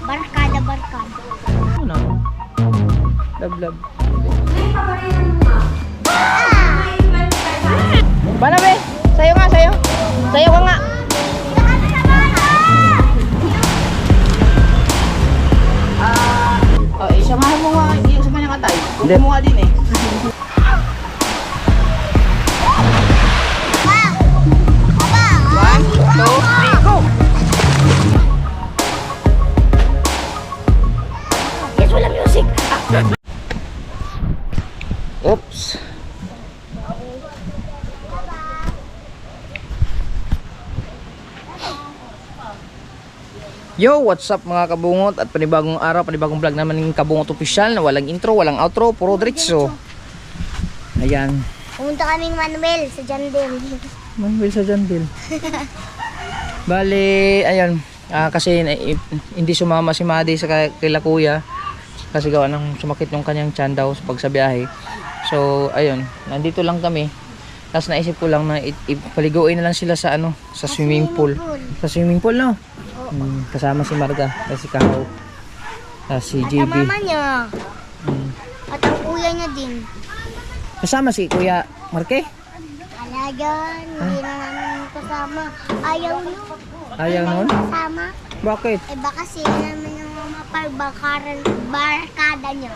Barkada, barkada. Ano? Love. Bana be? Sayo nga, sayo. Sayo ka nga. Samahan mo nga yung sa kanyang atay. Kunin mo nga din eh. One, two, three, go! Yes, wala music. Oops. Yo, what's up mga kabungot at panibagong araw, panibagong vlog naman ng Kabungot Official na walang intro, walang outro, puro diretso. Ayan. Pumunta kaming Manuel sa Jandel. Manuel sa Jandel. Bale, ayun. Kasi hindi sumama si Madi sa kila kuya kasi gawa ng sumakit yung kanyang tiyan daw sa pagsabiyahe. So, ayun. Nandito lang kami. Tapos naisip ko lang na ipaliguin na lang sila sa sa swimming pool. Sa swimming pool, no? Kasama si Marga, si Kahaw, si JB. At ang mama niya. At ang kuya niya din. Kasama si Kuya Marke? Alagan, hindi na namin kasama. Ayaw nun. Ayaw nun? Kasama. Bakit? Eh baka sila naman yung mga barkada niya.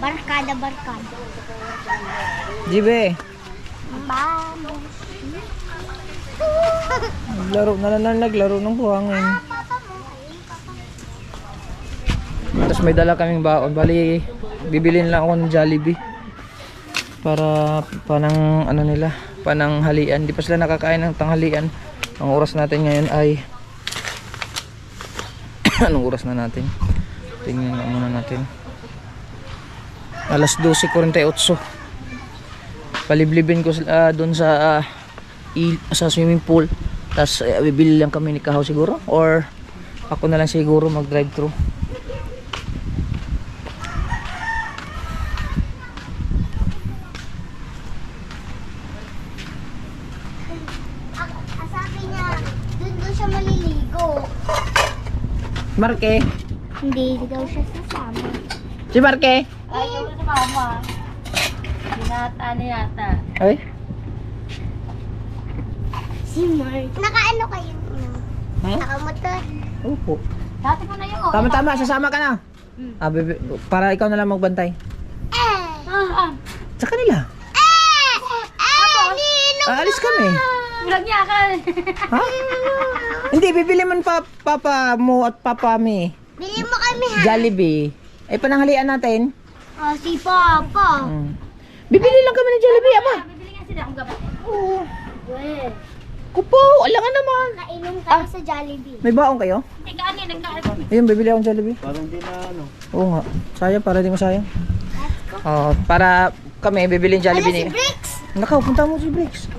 Barkada, barkada. JB, Vamos. naglaro ng buhangin. Tapos may dala kaming baon. Bali, bibilin lang ako ng Jollibee para panang nila, panang halian. Di pa sila nakakain ng tanghalian. Ang oras natin ngayon ay anong oras na natin? Tingnan nga muna natin. Alas 12:48. Paliblibin ko doon sa swimming pool. Tapos bibili lang kami ni Kahaw siguro, or ako na lang siguro mag drive thru. Sabi niya, doon siya maliligo. Marke? Hindi daw siya sasama. Si Marke? Ayaw na si mama. Binata na yata. Ay? Si Mark. Nakaano kayo? Nakamotor. Opo. Dati ko na yun. Tama, sasama ka na. Para ikaw na lang magbantay. Sa kanila. Aalis kami. Vlog niya ka. Ha? Hindi, bibili man papa mo at papa mi. Bili mo kami ha. Jollibee. Ay, pananghalian natin. Si Papa. Bibili lang kami ng Jollibee, ama. Bibili nga sila kung gabat. Oo. Weh. Kupo, alangan naman. Nainom kayo sa Jollibee. May baong kayo? Hindi ka ano, nagkaroon. Ayun, bibili akong Jollibee. Parang di na Oo nga. Sayang, para di mo sayang. Para kami bibili ng Jollibee Si nila. Bricks. Nakaw, punta mo si Bricks.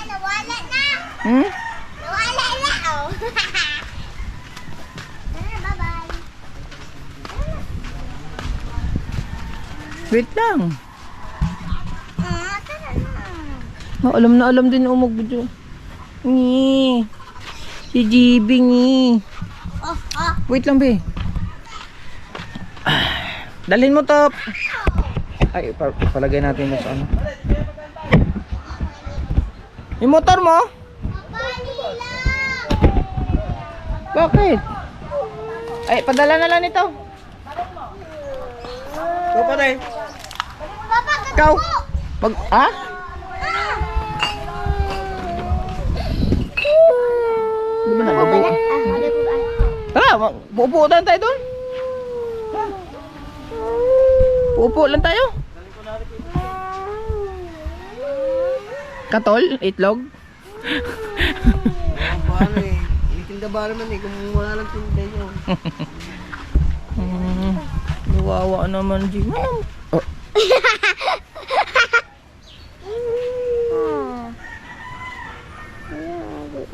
Nawala na. Nawala na. Oh. Bye-bye. Wait lang. Tara na. Alam na alam din umog video. Ni. Si JB ni. Wait lang, be. Dalhin mo to. Ay, palagay natin sa ano. Yung motor mo? Bakit? Ay, padala na lang ito. Ito pa rin. Ikaw? Ha? Di ba nagbubuo? Tara, puupo lang tayo doon. Puupo lang tayo. Katol? Itlog? Paano eh. Itinda ba naman eh. Kung wala lang tinda nyo. Nawawa naman, G. Oh.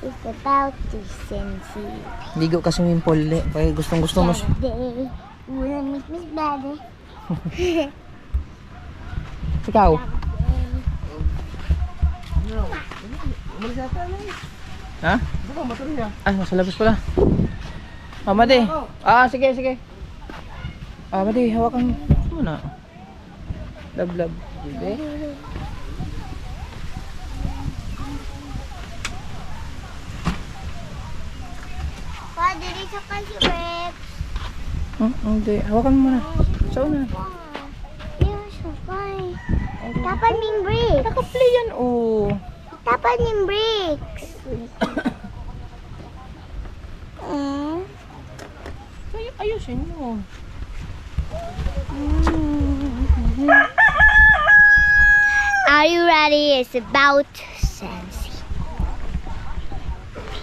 It's about to sensi. Ligo ka swimming pool. Kaya gustong mo. Saturday, wanna meet Miss Daddy. Ikaw? Umalis yata na eh. Ha? Baka motor niya. Ah, nasa labas pala. Madi. Ah, sige, sige. Madi, hawakan mo muna. Love. Hindi. Pa, dili sa kasi, Rex. Hindi. Hawakan mo muna. Sa una. Yes, okay. Tapan yung bricks. Naka-play yan, oh. Tapan yung bricks. Ayusin mo. Are you ready? It's about Sensi.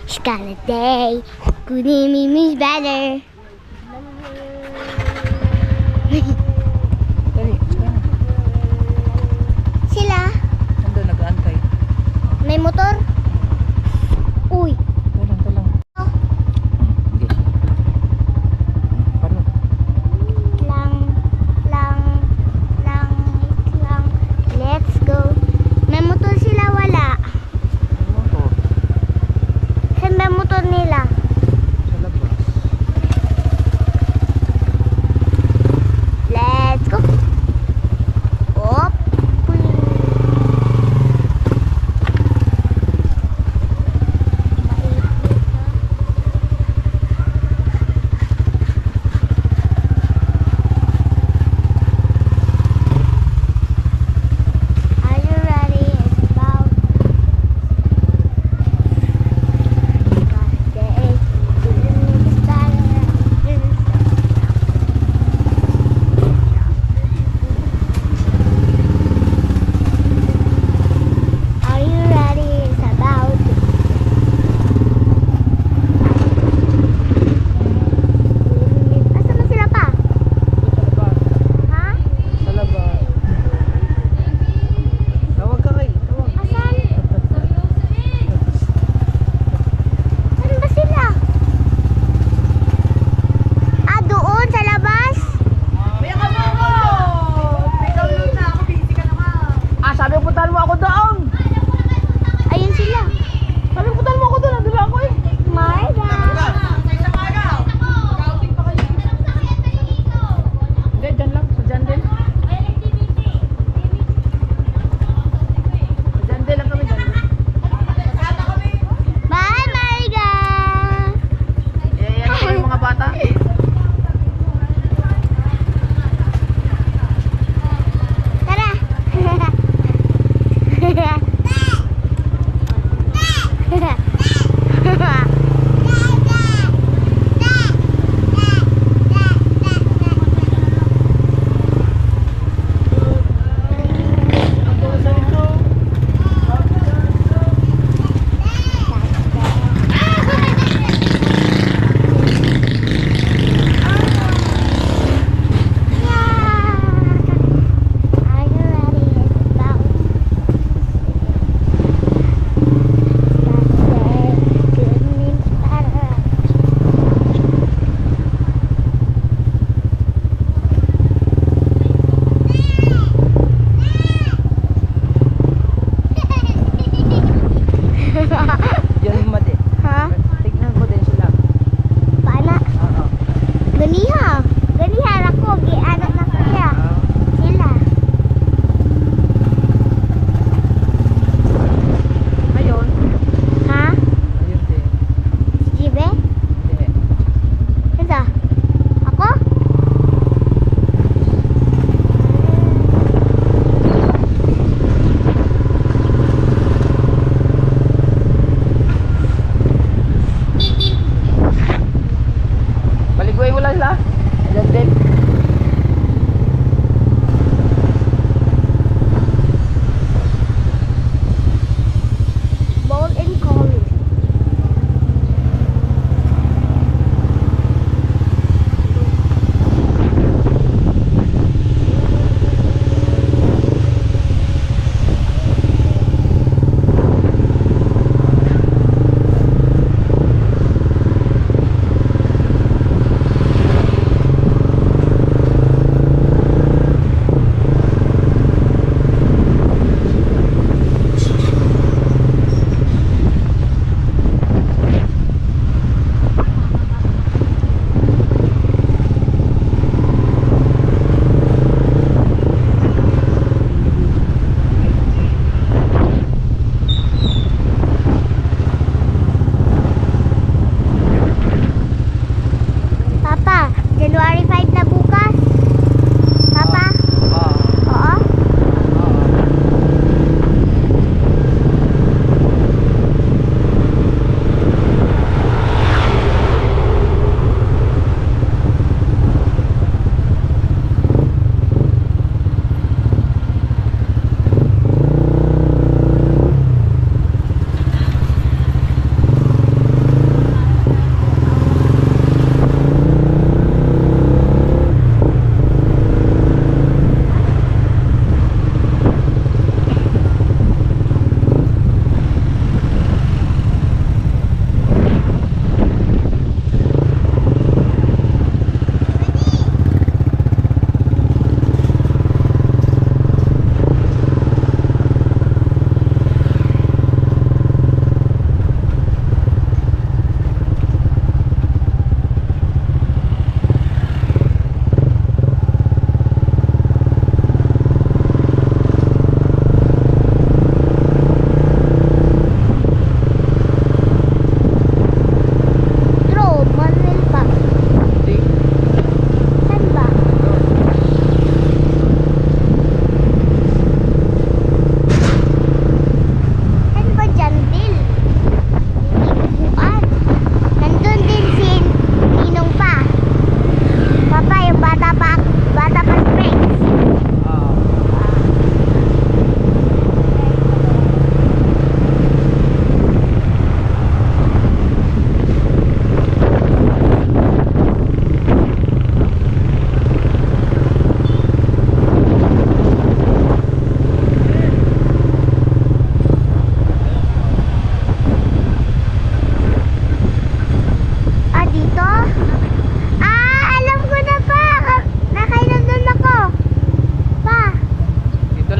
She's got a day. Good name is better. Dali, saan? Sila, Nandun, nag-aantay. may motor. Uy. Talang. Hindi. Paano? Lang. Let's go. May motor sila, wala. Motor. Saan ba motor nila? Sa labas.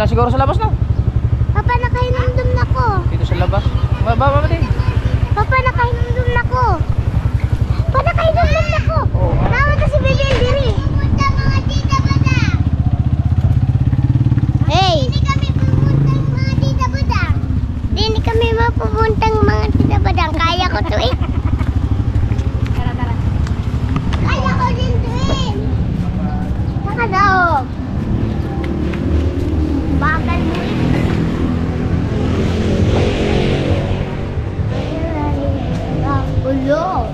Wala siguro sa labas, no? Papa, nakainom na ko. Dito sa labas. Baba din. Papa, nakainom na ko. Papa, nakainom na ko. Oo. Naman si Baby Aldiri. Pupunta mga tita badang. Hey! Hindi kami pupuntang mga tita badang. Hindi kami mapupuntang mga tita badang. Kaya ko to eh. Tara. Kaya ko din to eh. Saka daw. Bakal mo eh. Ulo.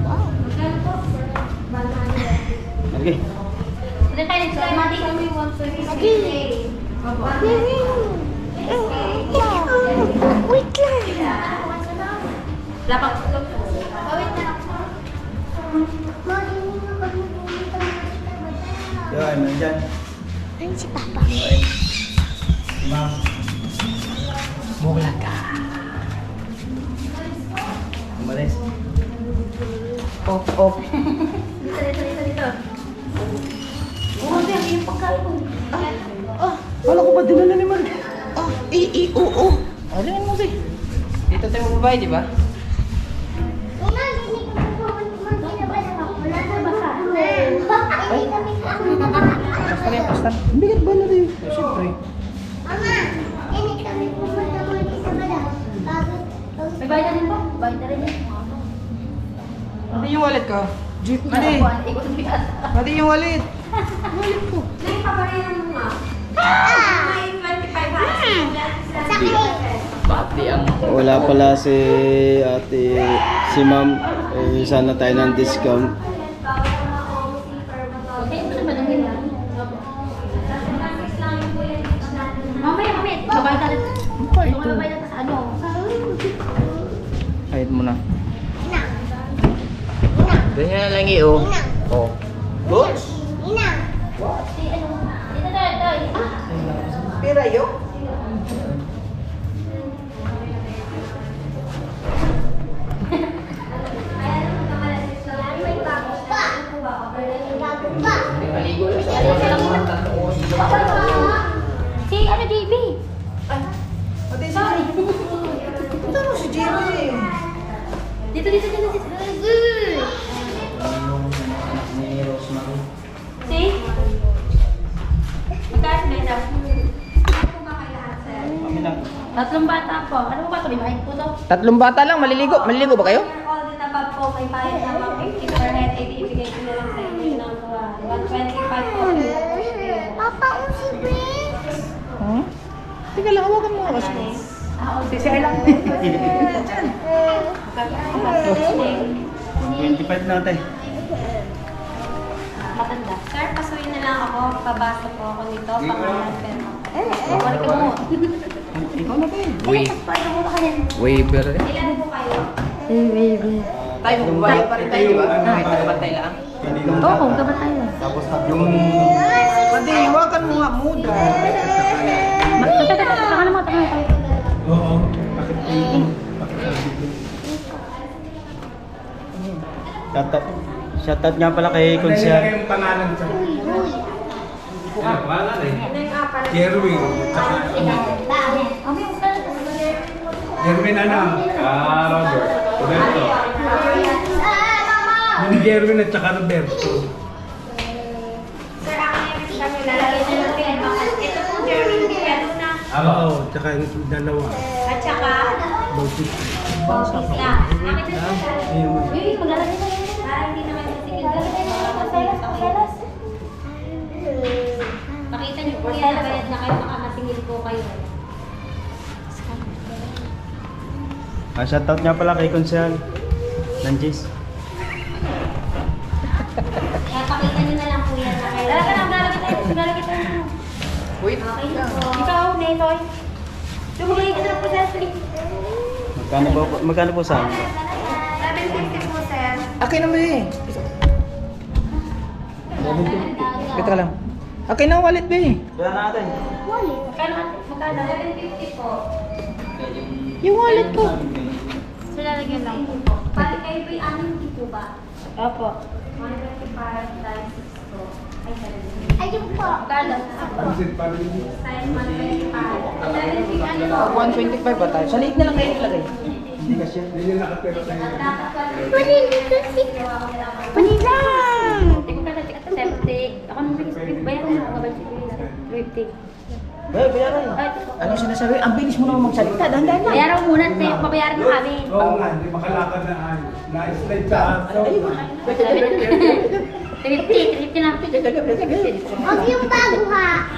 Wow. Okay. Pwede tayo nag-try, Madi. Adi. Wait lang. Lapak. Yan, nandyan. Ano si Papa? Ma'am. Bulaga. Umalis. Off. Dito. Oo, Bea, yung pagkain mo. Wala ko ba dinala ni Mark? Oo. Alin mo, be? Dito tayo magbabay, di ba? Pastan. Bigat ba na rin? Siyempre. Mama, ini kami pupunta mo dito sa bala. May bayad na din po? Bayad na rin yan. Hindi yung wallet ko. Jeep, Madi. Ikot ang bigat. Madi yung wallet. Pati ang... Wala pala si ate, si ma'am. Sana tayo ng discount. Okay, ito naman ang ganyan. Mamaya. Babayad na rin. Babayad na sa ano. Kahit mo na. Ganyan na lang iyo. Oh. Goods? Inang. Dito tayo. Pira yo? Maligo lang siya. Si ano, JB? Sorry. Ito mo si Jimmy. Dito. Ni Rosemary. See? Magkano na ito? Kami lang. 3 bata po. Ano ba ito? May bayad po to? 3 bata lang, maliligo. Maliligo ba kayo? All the above po, may bayad na mga 50 per head. Ibigay ko na lang sa inyo ng 125 po. Papa, si Briggs. Hmm? Teka lang, hawakan mo ako. Si Sir lang. 25 natin. Matanda. Sir, pasuyin na lang ako. Pabasa po ako nito. Pangalan, pero. Balik ka mo. Ikaw na tayo. Paano mo ka yan? Waiver eh. Ilan po kayo? Tayo, magbabayo pa rin tayo, di ba? Kahit nakabantay lang. Oo, gabat tayo. Tapos yung... Pwede, hawakan mo nga muda. Taka na mo, taka na tayo. Oo. Shoutout nga pala kay Konsyal. Yung pangalan sa pangalan eh. Jerwin. Jerwin ano? Robert. Roberto. Hindi Jerwin at saka Roberto. Sir, ako yung kami lalagay na natin. Ito po, Jerwin, pero na. Oo, tsaka yung dalawa. At saka, Bautista. Bautista. Bakit ito? Ayun. Uy, maglalagay na yun. Para hindi naman masigil ka. Para pakita niyo po yan, nabayad na kayo, baka masingil po kayo. Shoutout nga pala kay Konsyal. Nanjis. Kaya pakita niyo na lang po yan na kayo. Talaga lang, lalagay tayo. Wait. Okay na po. Ikaw, Netoy. Tumulay ka na po sa sleep. Magkano po sa 750 po, sir. Akin naman eh. Wait ka lang. Akin na ang wallet ba eh. Kaya natin. Magkano? 750 po. Yung wallet ko. So, lalagyan lang po. Para kayo po'y anim, di po ba? Opo. 125 times 6 po. Ayun po. Carlos. Size 125. 125 ba tayo? Sa liit na lang kayo ilagay. Manili kasi. Manila. Ako nang bayaran mo ako ba si 50. Bayaran. Anong sinasabi? Ang bilis mo naman magsalita. Dahan-dahan lang. Bayaran mo muna, pabayaran mo kami. Oo nga, hindi makalakad na ano. Na-slide sa aso. 350 na. Huwag yung bago ha.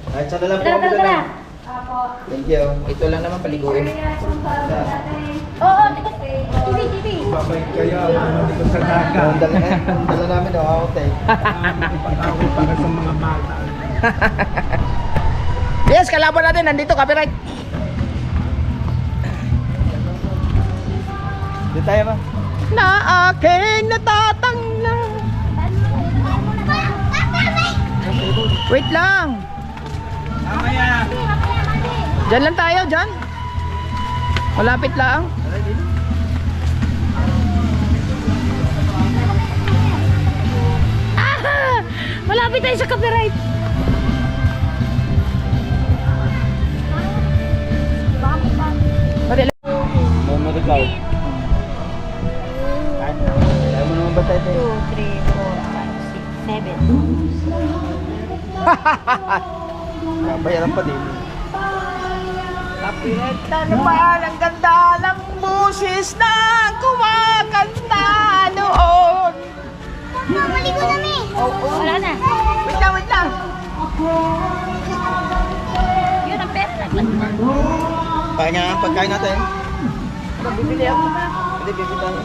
Kahit sa dala po Tara, kami tara, tara. dala. Thank you. Ito lang naman paliguin. Oo, TV. Babay kaya, malikot sa daga. Ang dala namin daw, ako tayo. Patawid para sa mga bata. Yes, kalaban natin. Nandito, copyright. Dito tayo ba? Na aking natatanglang. Wait lang. Mamaya. Diyan lang tayo, diyan. Malapit lang. Ah! Malapit tayo sa copyright. Madali. Memory card. Kaya mo naman ba tayo? 7. Bayaran pa din. Copyright na naman. Ang ganda ng busis na kumakanta noon. Mamaligo kami. Wala na. Wait lang, wait lang. Yun ang pera. Kaya nga ang pagkain natin. Bibili ako. Hindi, bibili tayo.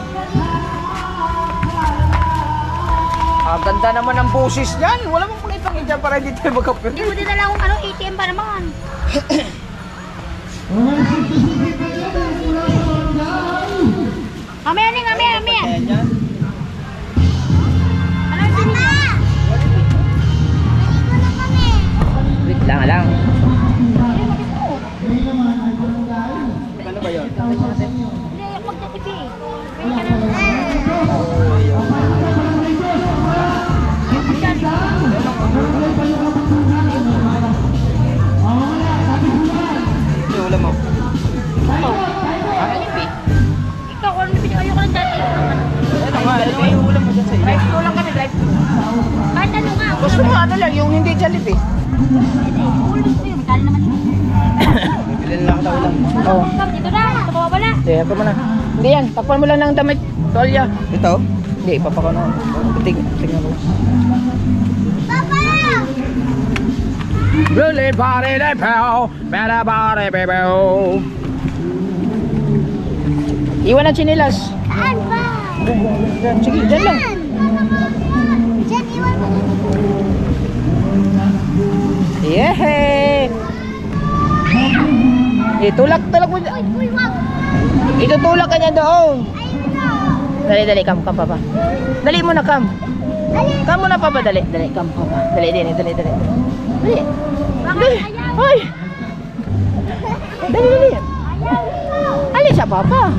Ang ganda naman ng busis niyan. Wala mong pangitang dyan para hindi tayo magkapit. Hindi mo dinala akong ano, ATM pa naman. Mamaya ni, mamaya. Kaya dyan. Ano yung sinin niya? Maligo na kami. Wait lang. Ano ba yun? Hindi, ako magtatipi eh. Pwede ka na. Yung ulam mo. Ikaw, ano ayoko lang dati. Ano nga, ano nga yung ulam mo dyan sa iyo? Drive lang kami, drive. Kahit ano nga. Gusto mo ano lang, yung hindi Jollibee. Hindi, ulit mo yun. Kala naman yun. Bibili lang daw ulam. Oo. Dito na, ito pa wala. Hindi, ako mo na. Hindi yan, takpan mo lang ng damit. Tolya. Ito? Hindi, ipapakaw na. Tingnan mo. Papa! Really party the pow, better party people. Iwan ang chinilas. Saan ba? Sige, dyan lang. Diyan, iwan mo. Yeah! Tulak mo dyan. Uy, wag. Itutulak ka niya doon. Ayun na. Dali, kam papa. Dali mo na, kam. Dali. Kam mo na, papa, dali, kam papa. Dali. Dali. Bakit ayaw? Hoy! Dali. Ayaw. Ali siya, papa.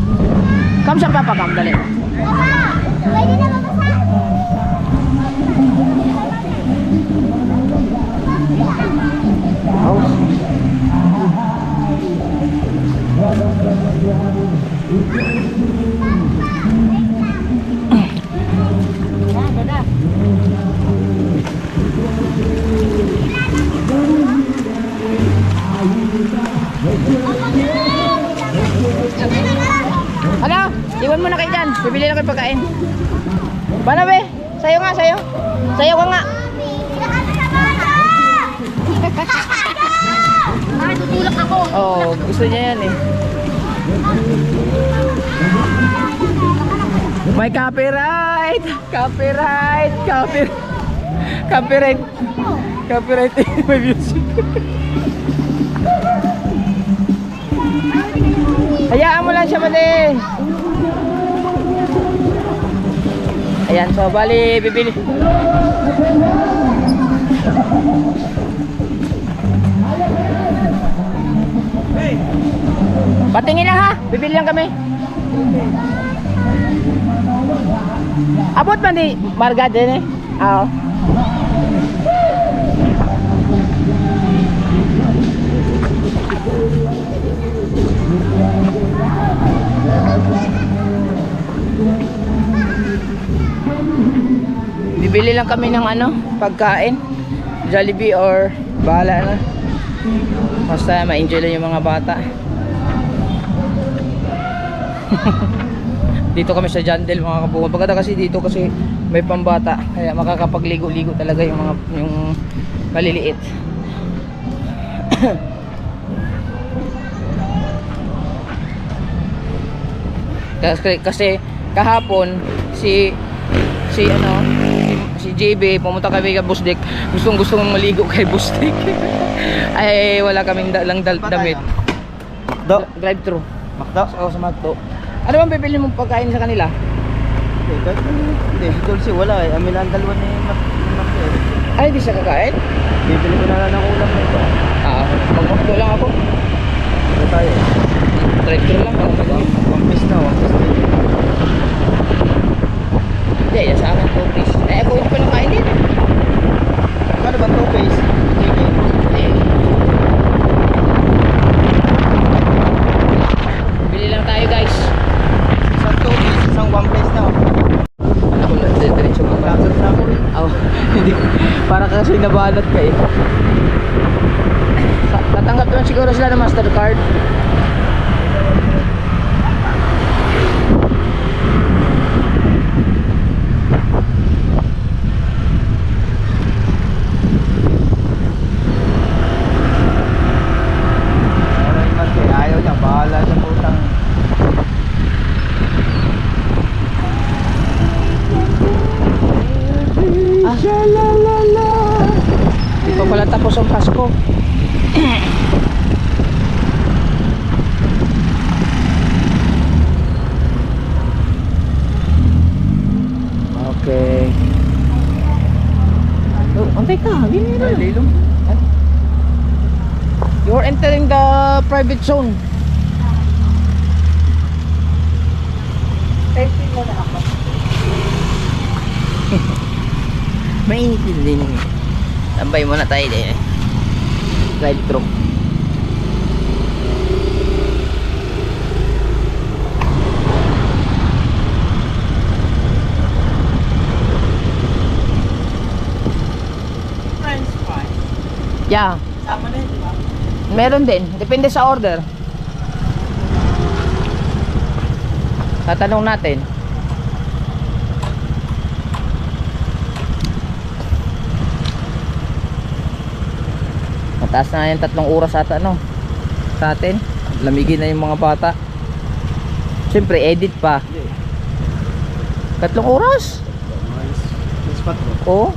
Kam siya, papa, kam, dali. Papa, pwede na mabasa. Ano? Iwan mo na kayo dyan. Bibili na kayo pagkain. Bala, be? Sayo nga, sayo. Sayo ka nga. Bakit tutulak ako? Oo, gusto niya yan eh. May copyright! Copyright! Copyright may music. Hayaan mo lang siya, mali. Ayan, so bali, bibili. Patingin lang ha, bibili lang kami. Abot man di Marga din eh. Oo. Bibili lang kami ng ano, pagkain. Jollibee or bahala na. Basta ma-enjoy lang yung mga bata. Dito kami sa Jandel mga kabukod. Pagkata kasi dito kasi may pambata, kaya makakapagligo-ligo talaga yung mga maliliit. kasi kahapon si JB pumunta kami kay Busdik. Gustong maligo kay Busdik. Ay wala kaming damit. Drive-thru. Makdo? Sa Magdo. Ano bang bibili mong pagkain sa kanila? Hindi, si Dulce wala eh. Amin ang dalawa ni Makdo. Ay, di siya kakain? Bibili ko na lang ng ulam nito. Magpapito lang ako. Ito tayo. Drive-thru lang. One piece na, one piece na. Hindi, yan sa akin 2 piece. Ako hindi pa nakain din. Ano ba 2 piece? Chicken. Bili lang tayo guys. Isang 2 piece, isang 1 piece na. Ako lang, diretso mo. Lapit na ako. Hindi. Para kasi nabanat ka eh. Tatanggap naman siguro sila ng Mastercard. Ayaw niya, bahala sa putang. Di pa pala tapos ang Pasko. Okay. Oh, antay ka, gini na. Lilong. You're entering the private zone. Mainit din. Tambay muna tayo din. Drive-thru. French fries. Yeah. Sama na yun, di ba? Meron din. Depende sa order. Tatanong natin. Mataas na yan 3 oras ata no sa atin. Lamigin na yung mga bata. Siyempre edit pa. 3 oras? Spot mo. Oo.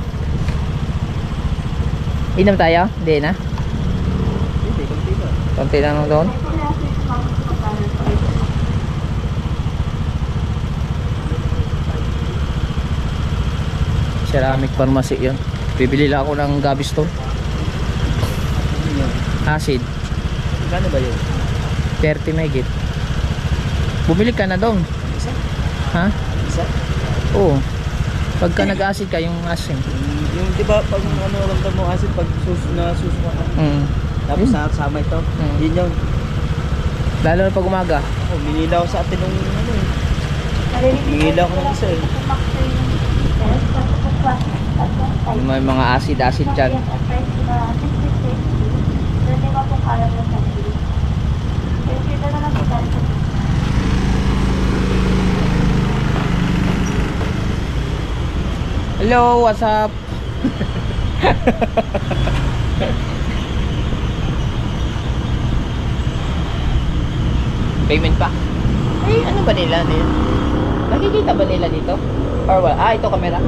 Inom tayo? Hindi na. Hindi, konti ba? Konti lang doon. Ceramic pharmacy yun. Bibili lang ako ng Gaviston. Acid. Kano ba yun? 30 megit. Bumili ka na doon. Isa? Ha? Isa? Oo. Pagka nag-acid ka, yung asin. Yung di ba pag ano ramdam mo acid pag susuka ka. Tapos sama ito. Yun yun. Lalo na pag umaga. Oh, minila ko sa atin nung ano eh. Minila ko ng isa eh. May mga acid dyan. Hello, what's up? Payment pa? Ay, ano ba nila? Nakikita ba nila dito? Or wala? Ah, ito camera.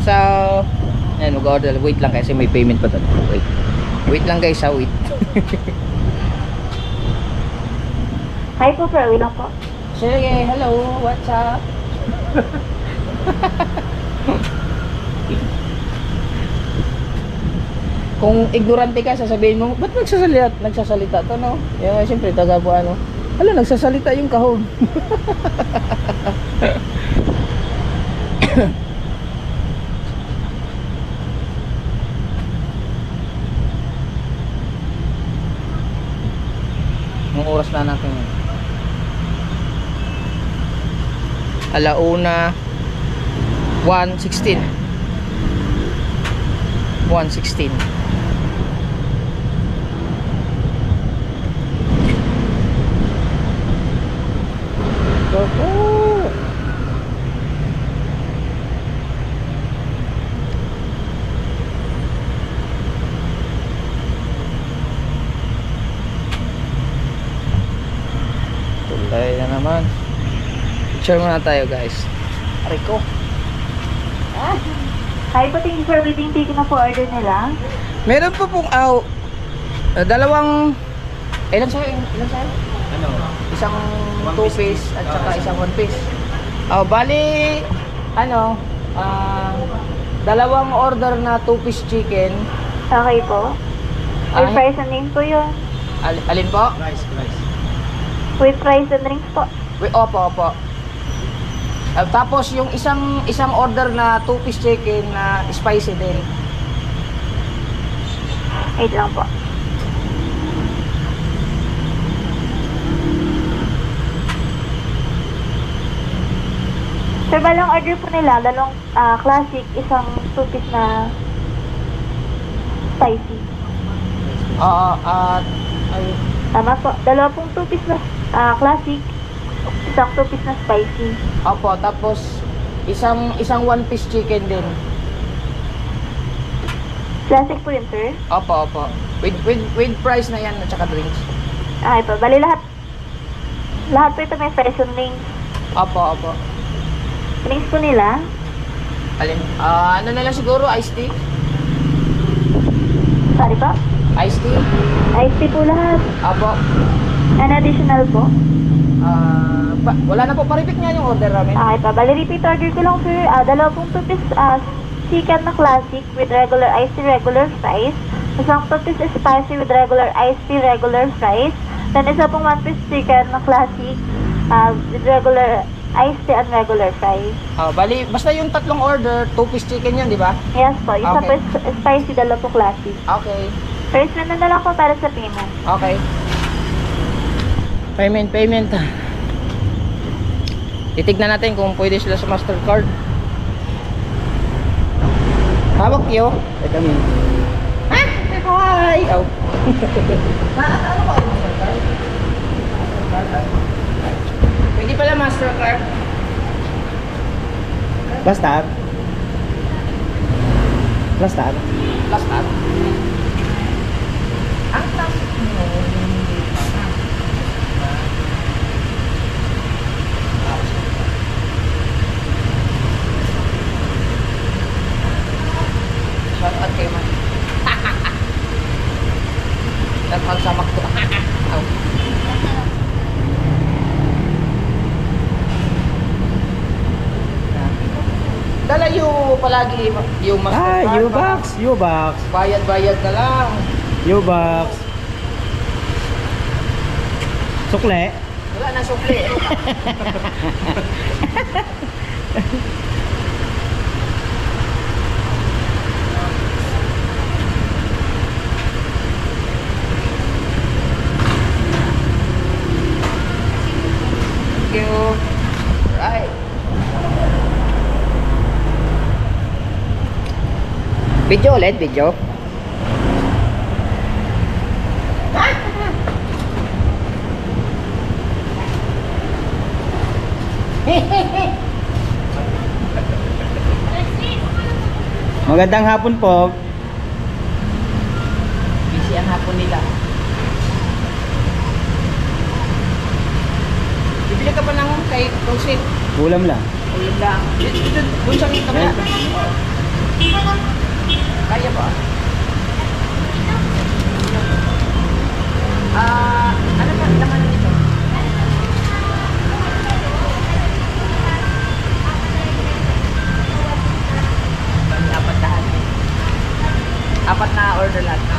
So, ayan, mag-order. Wait lang kasi may payment pa doon. Wait lang guys ha, wait. Hi po, sir. Wala po. Sige, hello, what's up? kung ignorante ka, sasabihin mo, ba't nagsasalita to, no? Yung siyempre, taga po ano, hala, nagsasalita yung kahon. Anong oras na natin yun? Alauna 1:16. 1:16. Tulay na naman. Picture muna tayo, guys. Rico. Hi po, thank you for waiting. Taking na po order nila. Meron po pong dalawang ilan sa'yo? Ilan sa'yo? Ano? Isang One 2 piece. piece at saka isang 1 piece. Bali ano, dalawang order na 2 piece chicken. Okay po. With Ay. fries and drinks po yun. Alin po? Rice. With fries and drinks po. Opo. Tapos yung isang order na 2 piece chicken na spicy din. Wait lang po. Sir, balang order po nila, dalawang classic, isang 2 piece na spicy. Ay, Tama po. Dalawa pong 2 piece na classic, isang 2 piece na spicy. opo, tapos isang 1 piece chicken din. Classic po yun, sir. Opo. With price na yan at saka drinks. Okay po. Bali lahat po ito may fries and drinks. Opo. Drinks po nila. Alin? Ano na lang siguro, iced tea? Sorry po. Iced tea? Iced tea po lahat. Opo. And additional po. Wala na po, pa-repeat nga yung order namin. Okay pa. Bali, repeat order ko lang, sir. Dalawa pong 2 piece chicken na classic with regular iced tea, regular fries. Isang 2 piece spicy with regular iced tea, regular fries. Then isa pong 1 piece chicken na classic with regular iced tea and regular fries. Bali, basta yung tatlong order, 2 piece chicken yan, di ba? Yes po. Isa Okay. po spicy, dalawa po classic. Okay. First na lang po para sa payment. Okay. Payment. Titignan natin kung pwede sila sa Mastercard. Hawak yo. Ay kami. Hi! Oh. Ano ba yung Mastercard? Pwede pala Mastercard. Basta. Last time. Ang classic mo, hindi pa na. Shout out kay Man. Shout out sa Makto. Dala yung palagi yung Mastercard. U-Box. Bayad na lang. U-Box. Sukle. Wala na sukli. Thank you. Right. Video ulit, video. Magandang hapon po. Busy ang hapon nila. Bibili ka pa ng kay Rosit. Ulam lang. Ulam lang. Doon sa kamila. Kaya ba? Ano ba? Laman nito? Apat na order lahat na.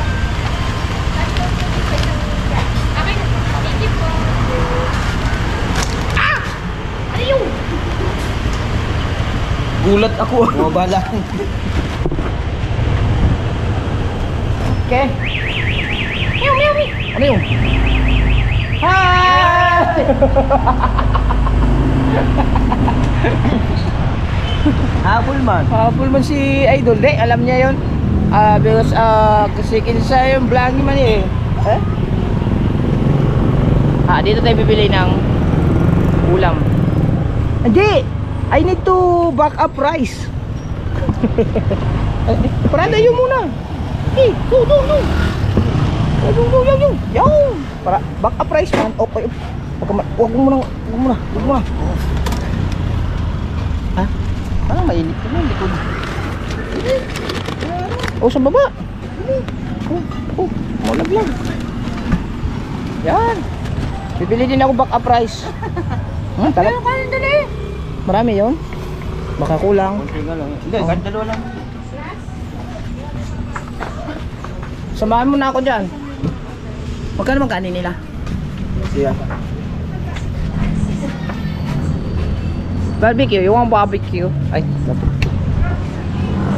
Gulat ako. Bumaba lang. Okay. Ano yung? Hi! Habol man. Habol man si Idol. De, alam niya yun. Because kasi kinsa yung vlogging man eh. Dito tayo bibili ng ulam. Hindi! I need to back up rice. Parada yun muna. Hey, go. Yung. Para back up rice man. Okay. Wag mo muna. Ha? Parang mainit ko ng likod. Sa baba. Malaglag. Yan. Bibili din ako back up rice. Talag. Marami yon. Baka kulang. Konti nga lang. Hindi, kahit dalawa lang. Samahan mo na ako dyan. Magkano magkanin nila? Siya. Barbecue, you want barbecue? Ay,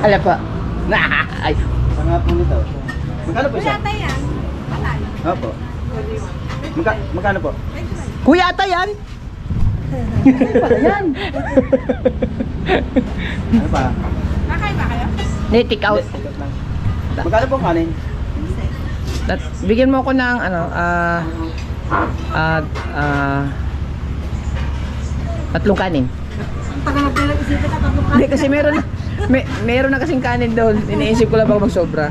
ala pa. Ay. Saan nga po nito? Magkano po isa? Opo. Magkano po? Kuya ata yan? Yan. Ano pa? Take out. Ikot lang. Magkano po kanin? Bigyan mo ako ng tatlong kanin. Hindi kasi meron na kasing kanin doon. Iniisip ko lang baka magsobra.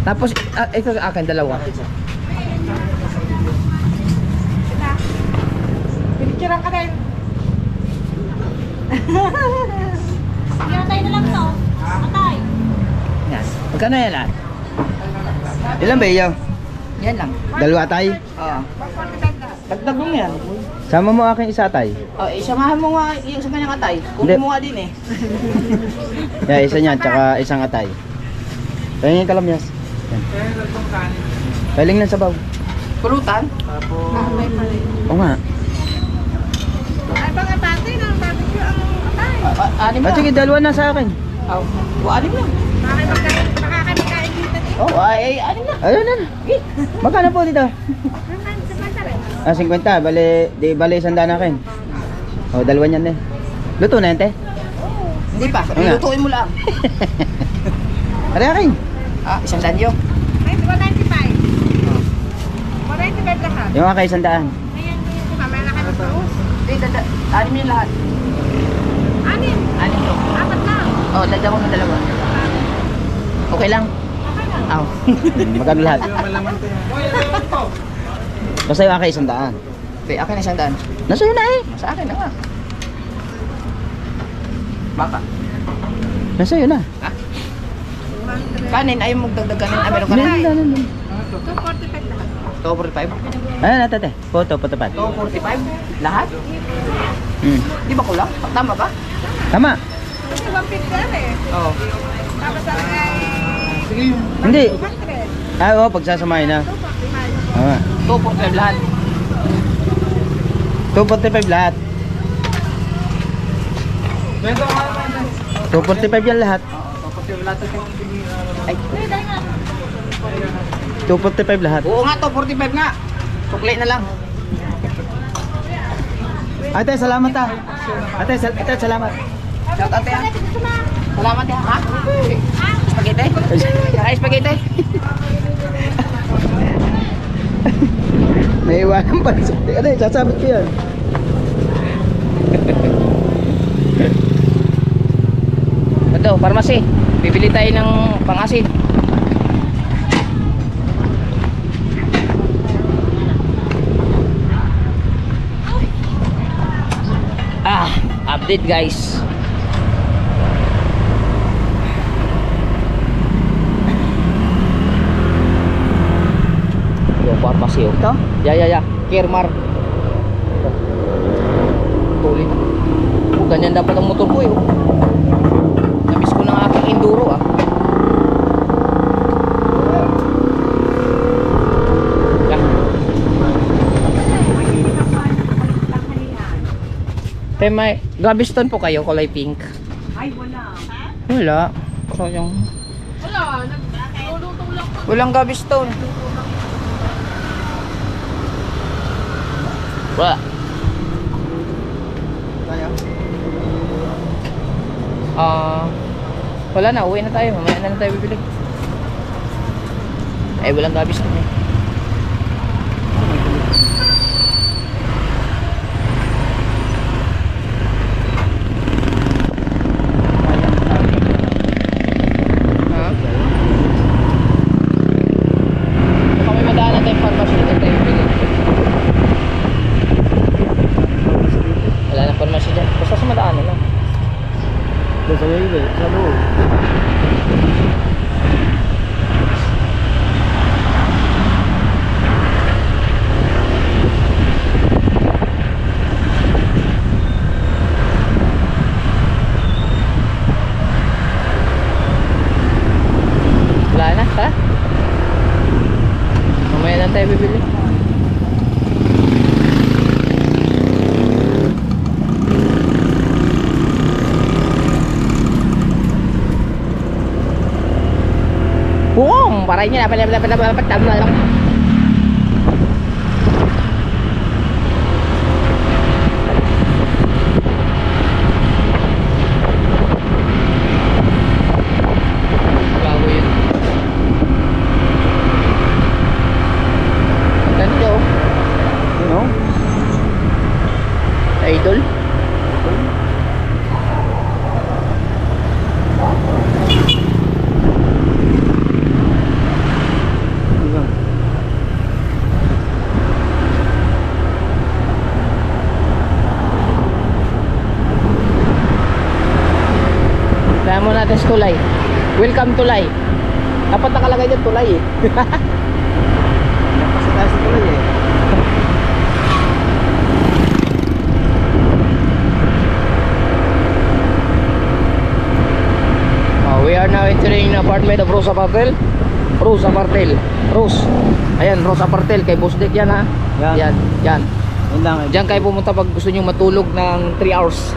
Tapos ito sa akin dalawa. Pinicturean ka din. Atay na lang to. Atay. Yan. Magkano yan lahat? Ilan ba iyo? Yan lang. Dalawa tay? Oo. Dagdag mo yan. Sama mo aking isa tay. Samahan mo nga yung sa kanyang atay. Hindi. Kunin mo nga din eh. Yeah, isa niyan, tsaka isang atay. Pahingin kalamyas. Yan. Paling lang sabaw. Pulutan. Oo nga. Ay, bang apate ng barbecue ang atay. Anim At lang. sige, dalawa na sa akin. Anim lang. Makakabikain dito. Anim lang. Ayun na. Magkano po dito? 50. Bale 100 na akin. Dalawa niyan eh. Luto na yan, te? Hindi pa. Ano nga? Lutuin mo lang. Pare akin. Isang danyo. 195. 195 lahat. Yung akin 100. Ayan, mamaya na kami pa. Anim yung lahat. Anin? Anim to. Apat lang. Dagdag mo ng dalawa. Okay lang? Okay lang. Magkano lahat? Basta yung akin 100. Okay, akin na isang daan. Nasa yun na eh. Sa akin na nga. Baka. Nasa yun na. Kanin, ayaw mo dagdag kanin. Meron ka na. 245 lahat. 245? Ano na tate? Photo pat. 245? Lahat? Hmm. Di ba kulang? Tama ba? Tama. Kasi 150 eh. Oo. Tapos ang ay Hindi. 200. Oo, pagsasamahin na. 245. 245 lahat. 245 lahat. 245 yan lahat. Ay, 245 lahat. oo nga, 245 nga. Sukli na lang. Ate, salamat ah. Ate, salamat. Shout out yan. Salamat yan. Ha? Spaghetti? Ay, spaghetti. May iwanan pa. Ano, sasabit ko yan. Ito, pharmacy. Bibili tayo ng pang-asin. Update guys. Yung pharmacy oh. Ito? Ya. Kermar. Tuloy na. Ganyan dapat ang motor ko eh. Oh. Namiss ko ng aking enduro ah. May Gaviston po kayo, kulay pink. Ay, wala. Wala. So yung... Wala, nagluluto lang po. Walang Gaviston. Wala. Wala na, uwi na tayo. Mamaya na lang tayo bibili. Ay, walang Gaviston eh. Ha? Baka may madaanan tayong pharmacy na tayo bibili. Wala na pharmacy dyan. Basta sa madaanan lang. Doon sa iyo, sa loob. Wala na, ha? Mamaya lang tayo bibili. Buong, paray niya na. Bago yun. Ganito. No? Idol. Kaya mo natin sa Tulay. Welcome Tulay. Dapat nakalagay dyan Tulay eh. Kasi tayo sa tuloy eh. We are now entering the apartment of Rosa Partel. Rosa Partel. Rose. Ayan, Rosa Partel. Kay Boss Dick yan ha. Yan. Yan. Yan. Yan lang eh. Diyan kayo pumunta pag gusto nyo matulog ng 3 hours.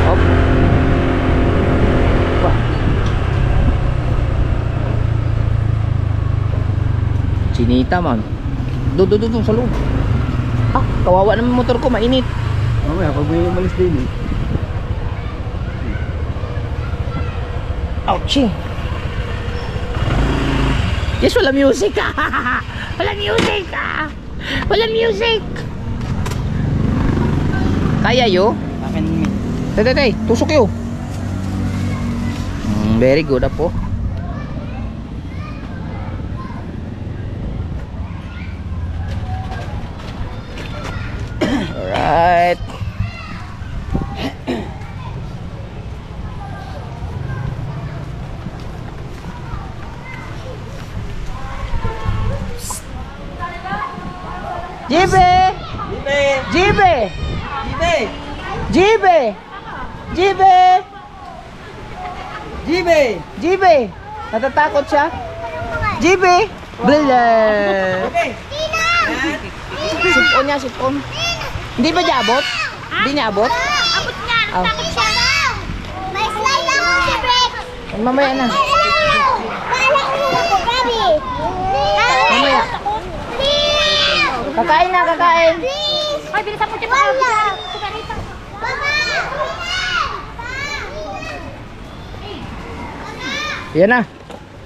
Hop. Pa. Chinita man. Doon sa loob. Ah, kawawa naman motor ko, mainit. Mamaya, pag may umalis din eh. Ouchie. Yes, wala music ah. Wala music ah. Wala music. Kaya yo? Akin min. Tay, tusok yo. Very good apo. Alright. Jibe! Jibe! Jibe! Jibe! Jibe! Jibe! Natatakot siya? Jibe! Bala! Sipon niya, sipon. Hindi ba niya abot? Hindi niya abot? Abot nga, natakot siya. May slide lang mo si Brex. Mamaya na. Kala ko ako, Gabi. Mamaya. Please! Kakain na, kakain. Please! Ay, bilisan mo dyan. Wala! Mama! Yan na.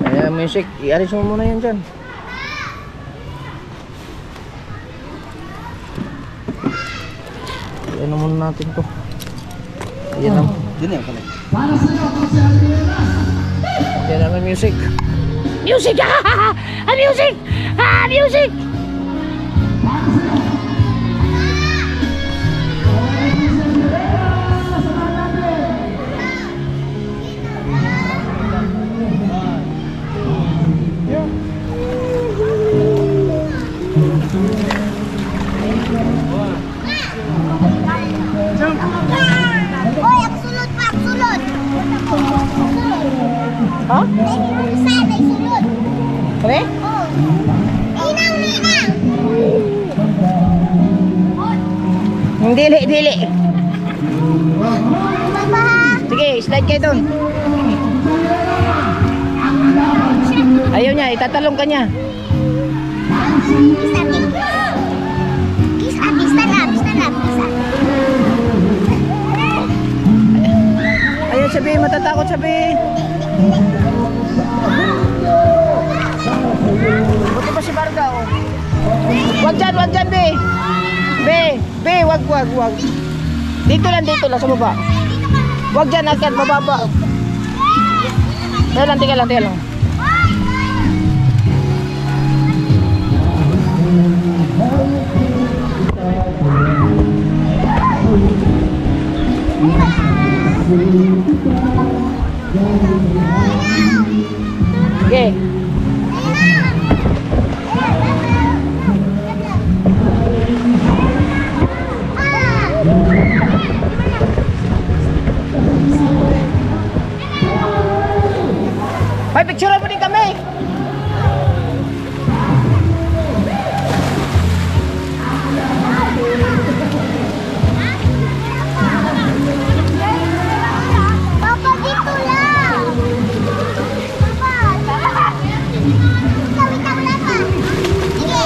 Ayan ang music. I-arrange mo muna yan dyan. Ano muna natin to. Ayan lang. Dun eh, pala. Yan lang ang music. Music! Ah! Music! Ah! Music! Hoy, aksulot pa, aksulot! Ha? Sana, isulot! Kare? Oh! Ninang! Ang Dili, dili. Papa. Sige, slide kayo doon. Ayaw niya, itatalong ka niya. Kiss ate. Kiss ate. Stand up. Stand up. Kiss ate. Ayaw sabi, matatakot sabi. Buti pa si Barga, oh. Wag dyan, be. Be, wag. Dito lang, sa baba. Wag dyan, agad, mababa. Tingnan lang. Okay. Ay, picture mo din kami. Papa, dito lang. Papa, wait lang, pa. Sige.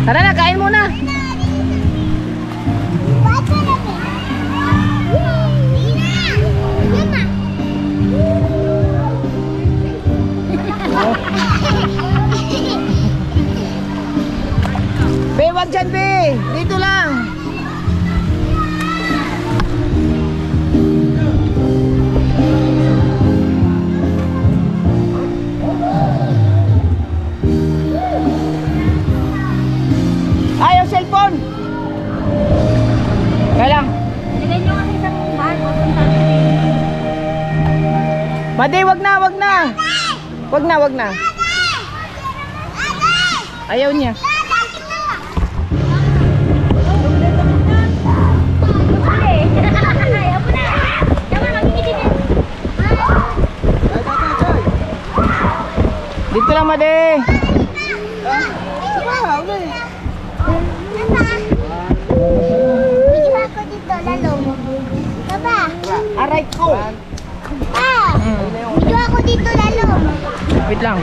Tara na, kain muna. Be, wag dyan, be. Dito lang. Ayaw cellphone. Kaya lang. Ilagay nyo kasi sa bag. Madi, wag na. Wag na. Ayaw niya. Dito lang, Madi. Video ako dito, lalo. Baba. Aray ko. Video ako dito, lalo. Wait lang.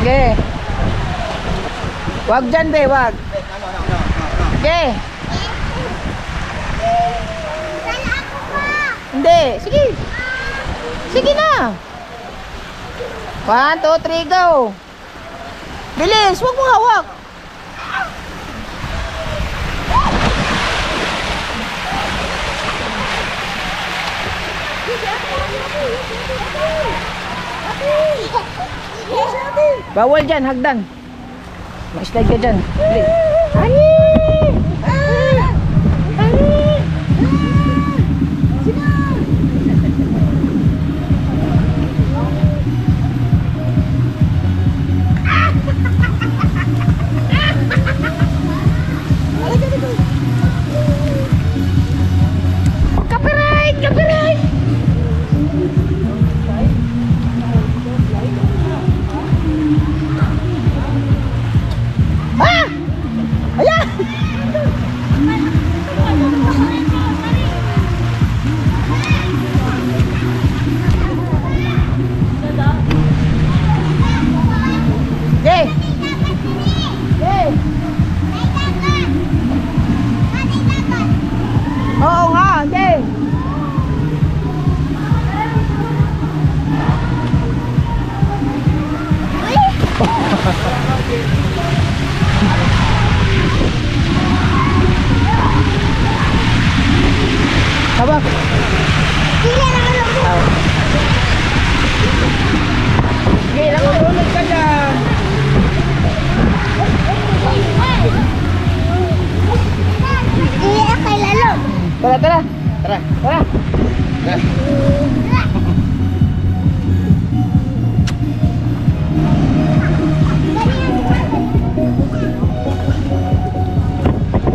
Okay. Wag dyan, be, wag. Okay. Sana ako pa. Hindi, sige. Sige na. 1, 2, 3, go. Bilis, wag mo hawak. Bawal dyan, hagdan. Ma-slide ka dyan. Bilis. Copyright! Copyright! Ah! Ayan! Sabak. Sila na ano. Sige lang, ulog ka dyan. Sila kay Lalo. Tara, tara. Tara. Tara. Tara.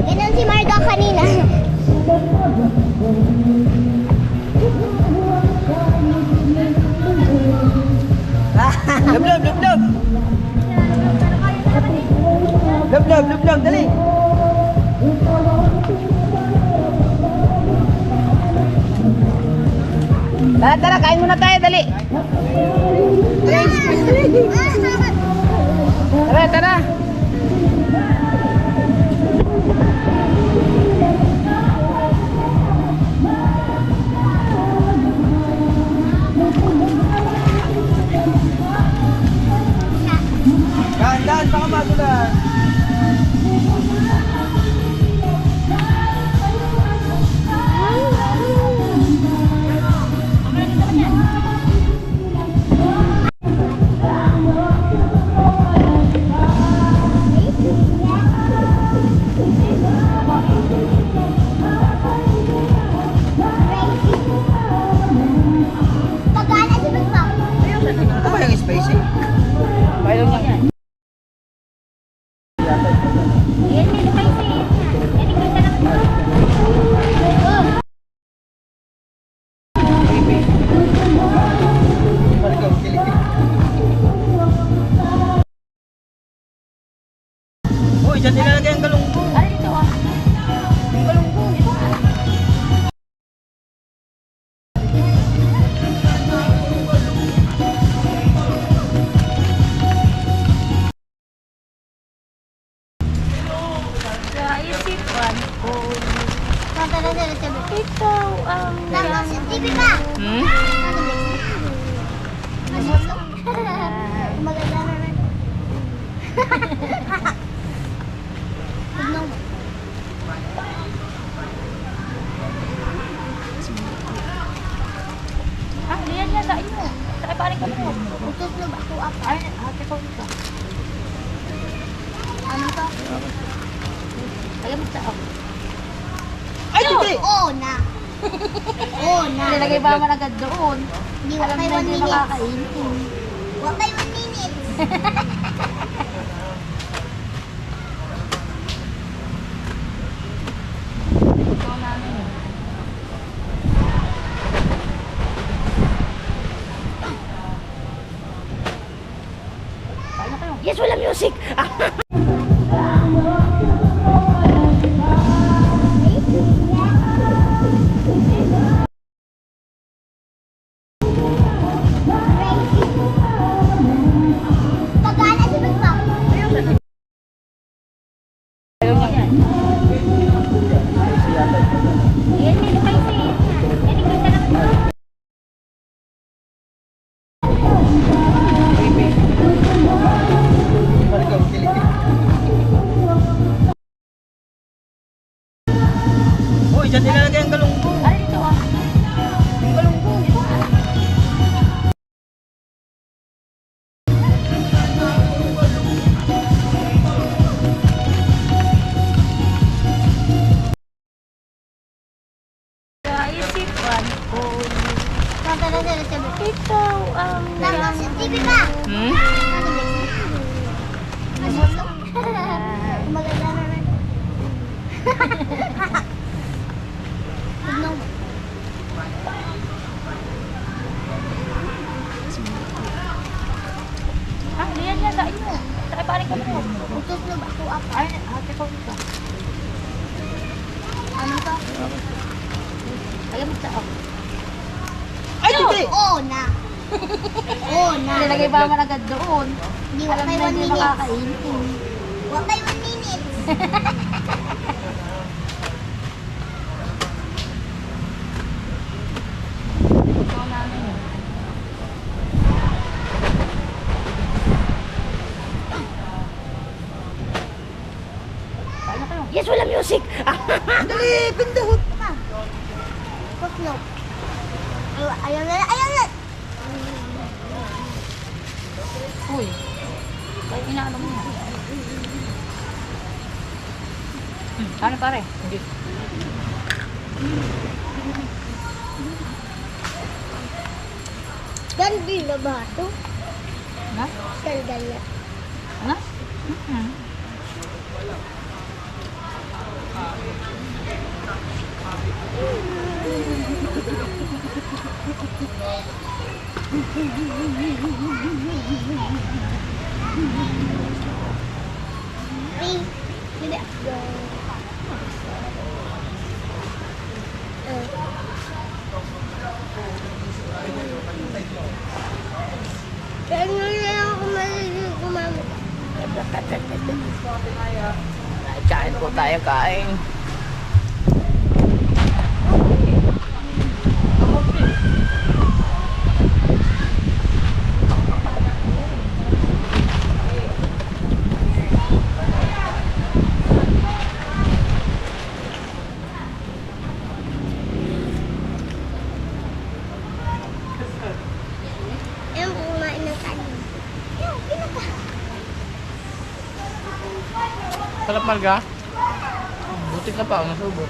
Ganun si Marga kanina. Lub, lub, lub, lub. Lub, lub, lub, lub, dali. Tara, tara, kain muna tayo, dali. Tara, tara. Dahan, baka magulan. Pagkala si Bagma. Ano ba yung spicy? Bayo niya. Yan, may spicy. Yan, ikita naman. Oh. Margaw, kilig. Oh, dyan nilalagay ang galunggong. Ano dito ah? Ang galunggong. Kaisipan ko. Tara, tara, tara. Ikaw ang Tama si TV pa. Hmm? Maganda na rin. Tignan mo. Ah, liyan yan sa inyo. Saka paring ka mo. Tutulog ako apa. Ay, ate ko ito. Ano to? Kaya mo sa ako. Ay, hindi! Oo na. Oo na. Nilagay ba man agad doon? Hindi Alam wakay na 1 hindi minute. makakainin. Wakay 1 minute. Ikaw namin. Paano kayo? Yes, wala music. Pagkala si Bagma. Yan, may spicy. Yan, ikita naman. Margaw, kilig. Oh, dyan nilalagay ang galunggong. Ano dito ah? Ang galunggong. Kaisipan ko. Tara, tara, tara. Ikaw ang Tama si TV pa. Hmm? Maganda na rin. Tignan mo. Ah, liyan yan sa inyo. Saka paring ka mo. Tutulog ako apa. Ay, ate ko ito. Ano to? Kaya mo sa ako. Ay, hindi! Oo na. Oo na. Nilagay ba man agad doon? Hindi Alam wakay na 1 hindi minute. makakainin. Wakay 1 minute. Ikaw namin. Yes, wala music. Dali, pindot. Puslok. Ayaw na, ayaw na. Uy. Ay, inaano mo yan. Ano pare? Hindi. Gandi na ba ito? Na? Gandal na. Na? Tidak. Ganyan na ako maliligo, mama. Kain po tayo, kain. Ayun, kumain ng kanin. Ayun, pinaka. Sarap marga. Butik na pa, nasubo.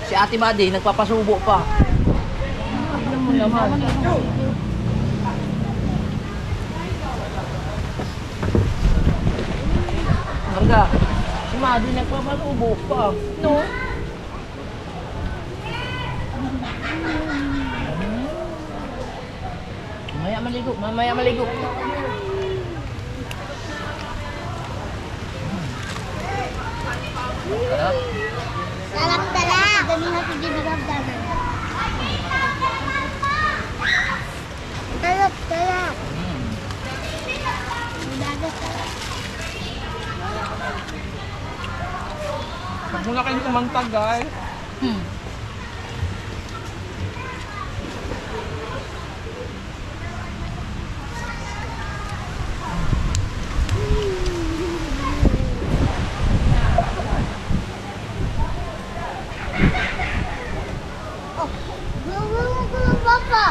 Si Ate Madi, nagpapasubo pa. Tignan mo naman. Marga, si Madi nagpapasubo pa. No? Mamaya maligo, mamaya maligo. Sarap. Sarap tala. Dami na sige nagabdanan. Sarap tala. Dagat tala. Huwag mo na kayong kumantag, guys. Oh, gawin ko ng papa.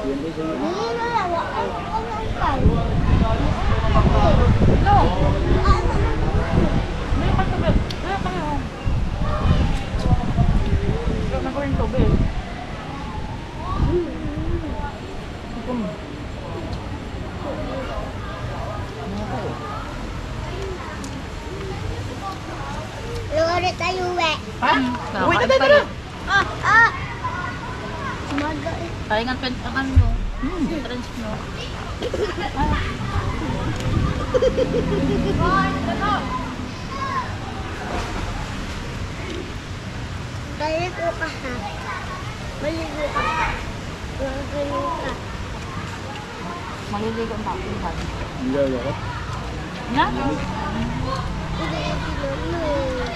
Hindi na lang. Ako ng pal. No. May patubig. Wala pa kayo. Wala na ko rin tubig. Lugar tayo, we. Ha? Uy, tara! Ah! Sumaga eh. Kaya nga ang ano nyo. Trans nyo. Maligo ka ha. Maligo ka. Maligo ka. Maliligo ang tapos ba? Hindi ako. Na? Hindi yung pinunod.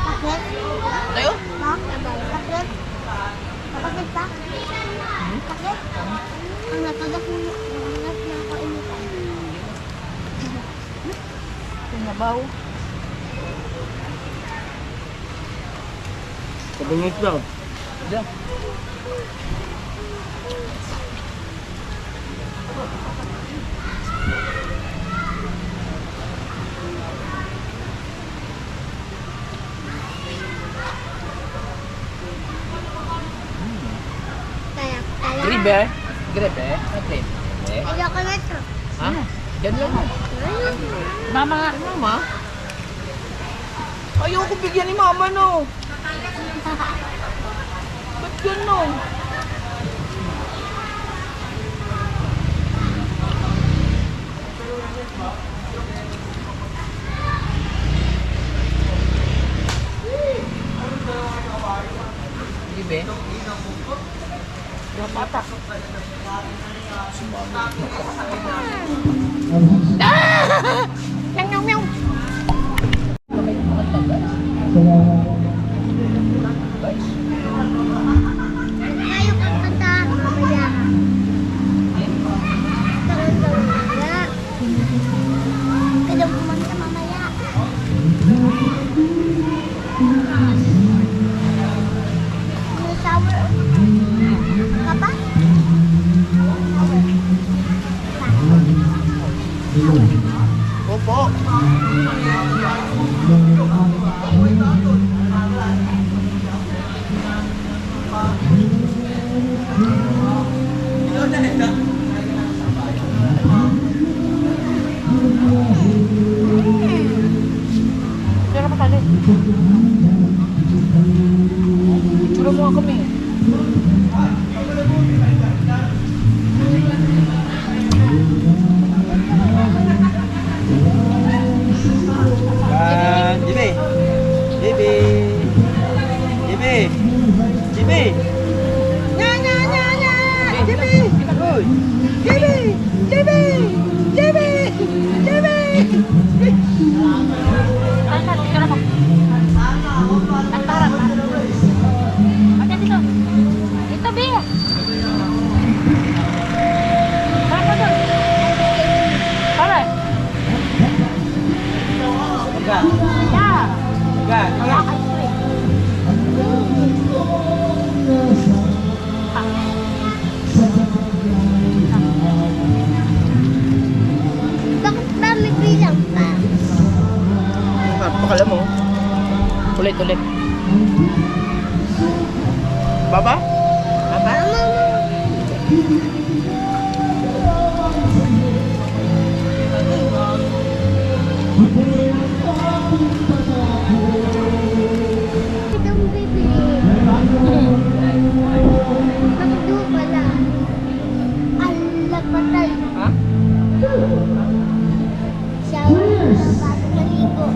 Bakit? Tayo? Bakit? Bakit? Bakit pa? Bakit? Ang natagak mo na ako initan. Pinabaw. Pabungit daw. Diyan. Kaya. Gribe? Gribe? May gribe? Ayoko na to. Ha? Diyan lang. Mama nga. Mama? Ayoko bigyan ni Mama, no. Ba't gano'n? Gribe? Picture mo nga kami. Jimmy! Jimmy! Jimmy! Jimmy! Nya, nya, nya, nya! Jimmy! Uy! Jimmy! Jimmy! Jimmy! Jimmy! Ito, Bea. Tara doon. Tara. Enggak. Ya. Enggak. Wala ka ito eh. Bakit ba may bilang pa? Pakala mo. Ulit, ulit. Baba? Apa? Itong bibili. Bakit doon pala? Alam patay. Ha? Shower na bago maligo.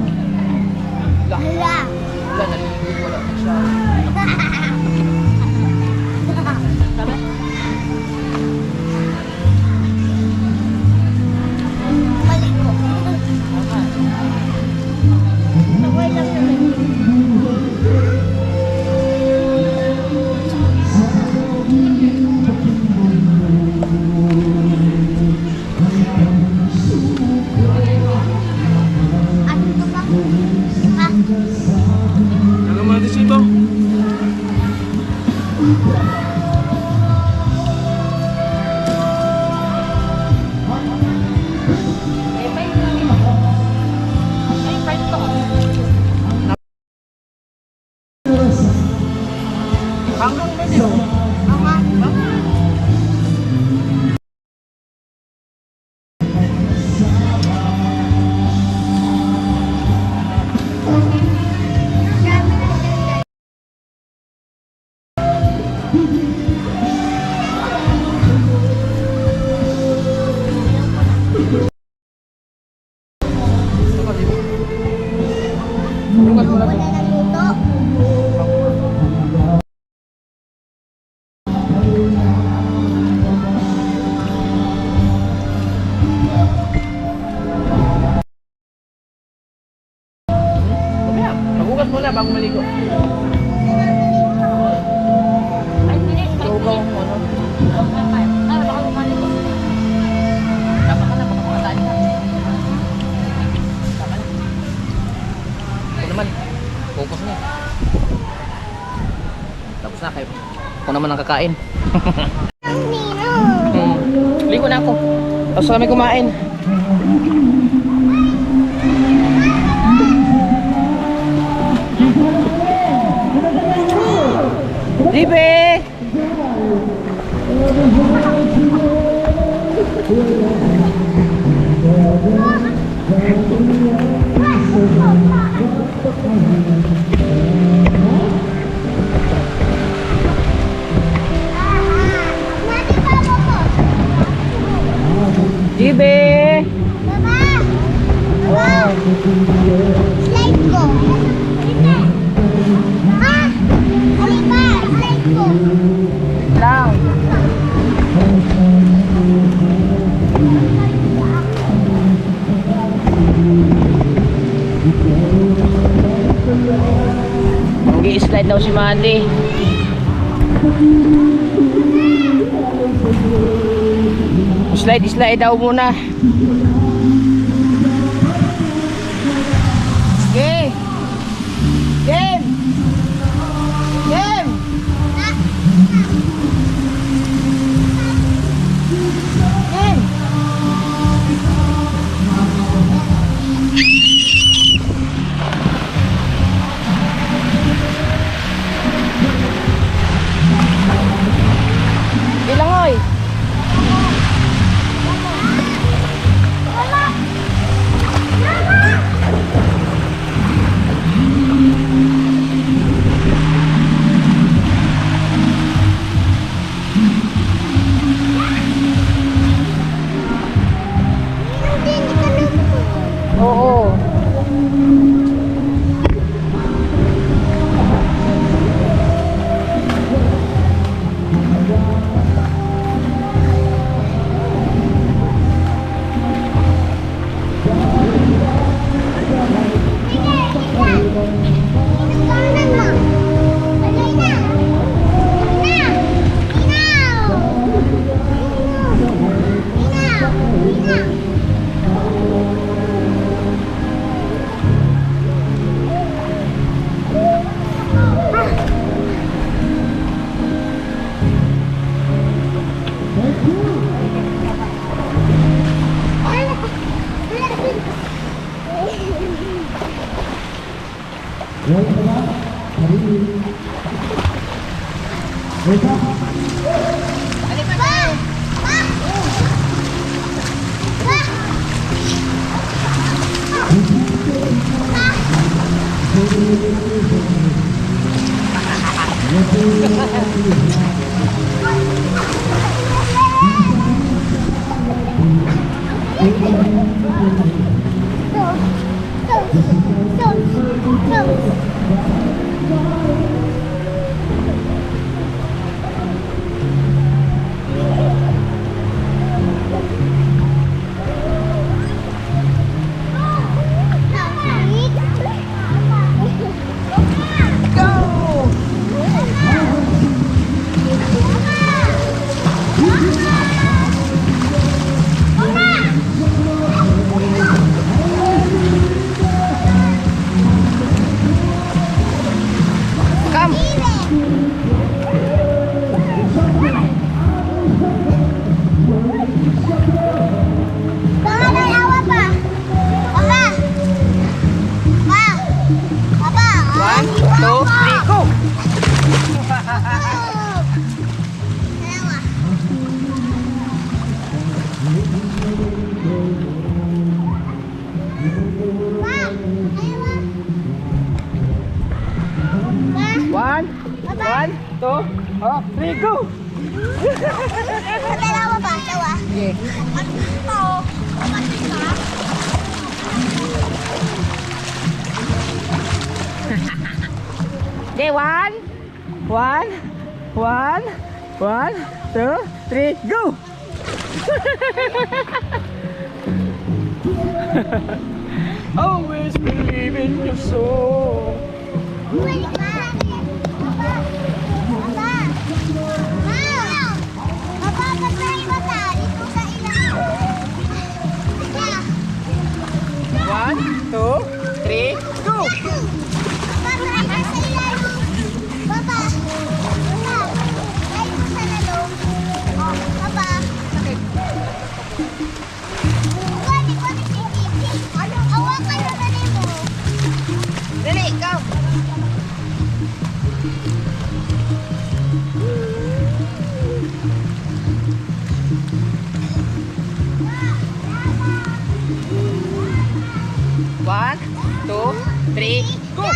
Hala. Wala, naliligo ko lang siya. Maligo. Okay lang naman. Ano to ba? Ha? Ano mga disipo? Hanggang ba niyo? Wala nang luto. Mamaya, magugas muna bago maligo. Sugaw mo, ano? Tama ka na, baka makatali ka. Tama na. Ako naman, focus na. Tapos na kayo. Ako naman ang kakain. Ang nino. Ligo na ako. Tapos kami kumain. Libe! Nanti bawa ko. Libe! Baba! Baba! Slide ko. Ha? Ano ba? Slide ko. Lang. Mag-i-slide daw si Mandy. Slide daw muna. Okay. Game. Game. Game. Dalawa ba? Dalawa? Okay. Okay, one, two, three, go! Always believe in your soul. One, two, three, go! Dali, ikaw! One, two, three, go!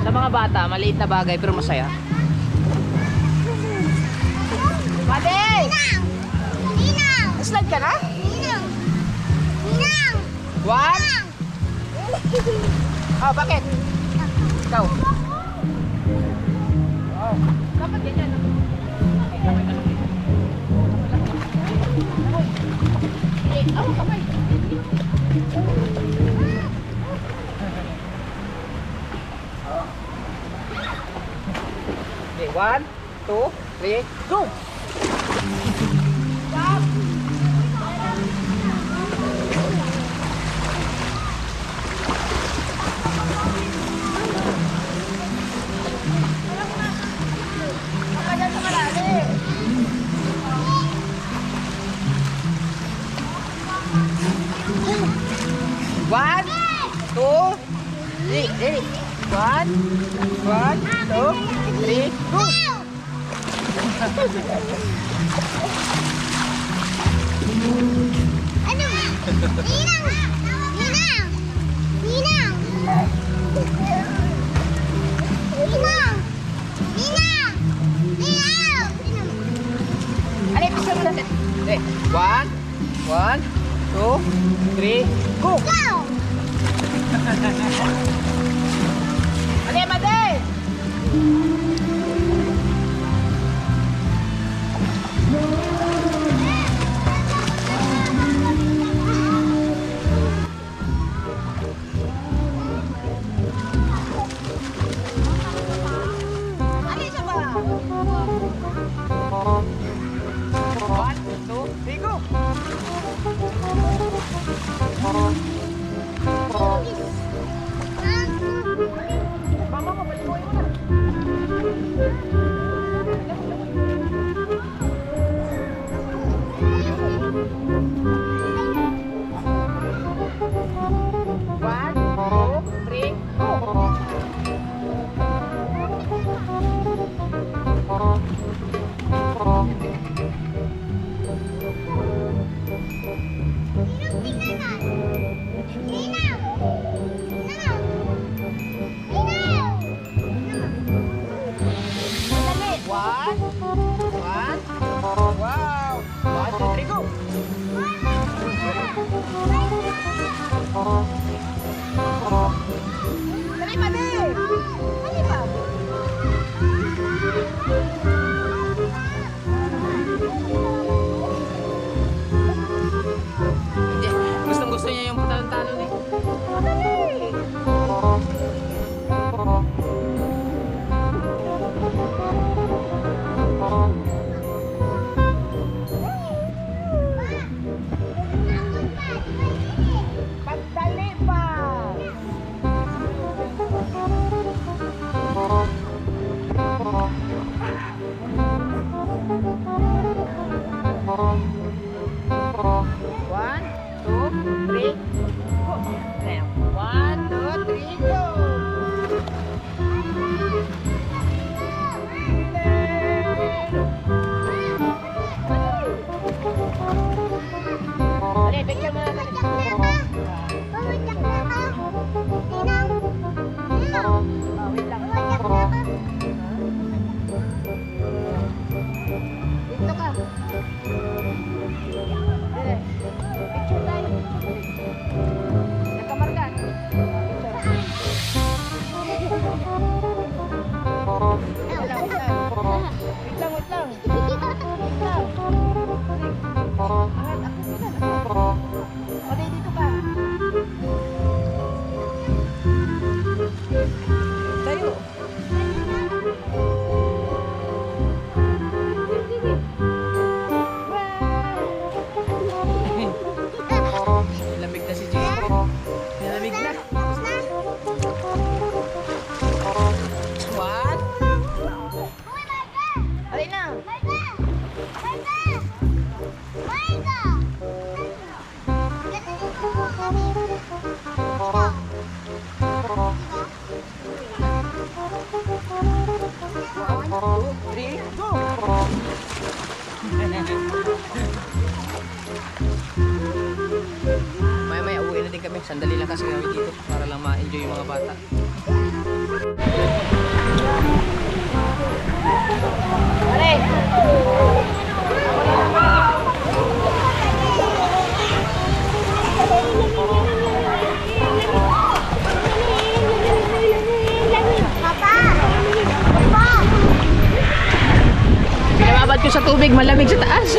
Sa mga bata, maliit na bagay pero masaya. Pati! Slide ka na? One? Oh, bakit? Ikaw. Oh. Dapat ganyan. Kamay. Okay, one, two, three, go! One, two, three, ready? One, two, three, go! Ano? Ninang! Ninang! Ninang! Ninang! Ninang! Ninang! Ano yung pisa mo natin? Okay, one, two, three, go! Go! Ano yung mali? 1, 2, 3, go! Mama mo, balikoy mo na. One, two, three, go! One, wow! 1, 2, 3, go! Dali pa, Dali! Dali pa! Hindi, gustong-gusto niya yung talon-talon eh. Pagdali pa! One, two, three, go! 1, 2, 3, go! Dali, picture mo na dali. Dito ka. Dali. Picture tayo. Nakamarka. Wait lang. Wait lang. Wait lang. Ode, dito ka. Tayo. Lamig na si Jay. Lamig na. What? Alin na. Three, go! Maya-maya uwi na din kami. Sandali lang kasi kami dito para lang ma-enjoy yung mga bata. Pinababad ko sa tubig, malamig sa taas.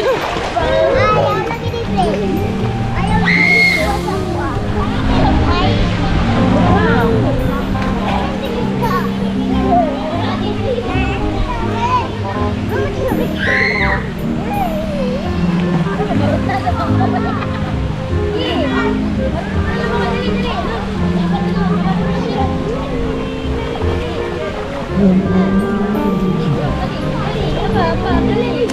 Dali.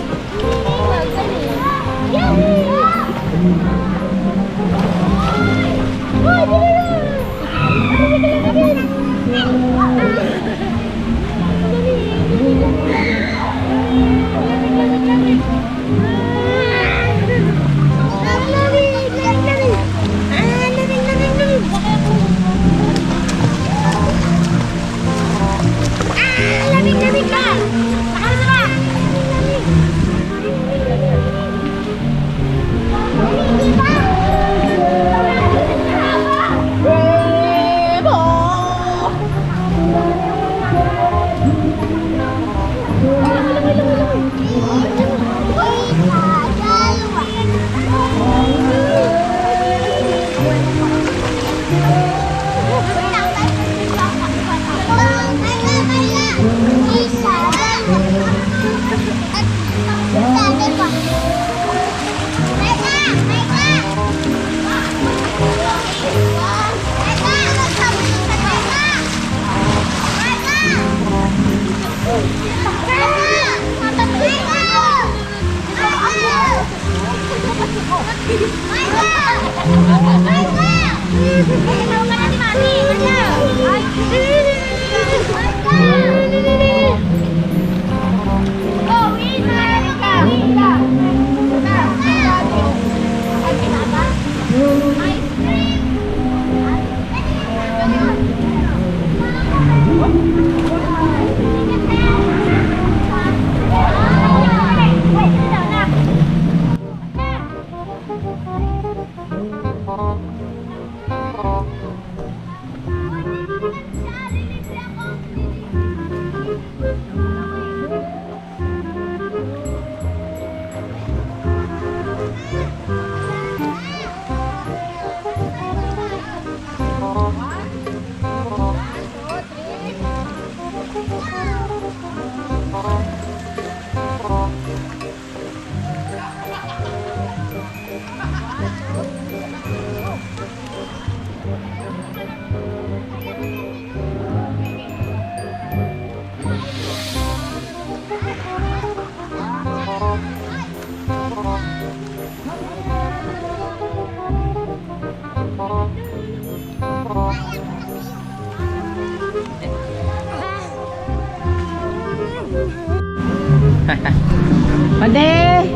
Pwede!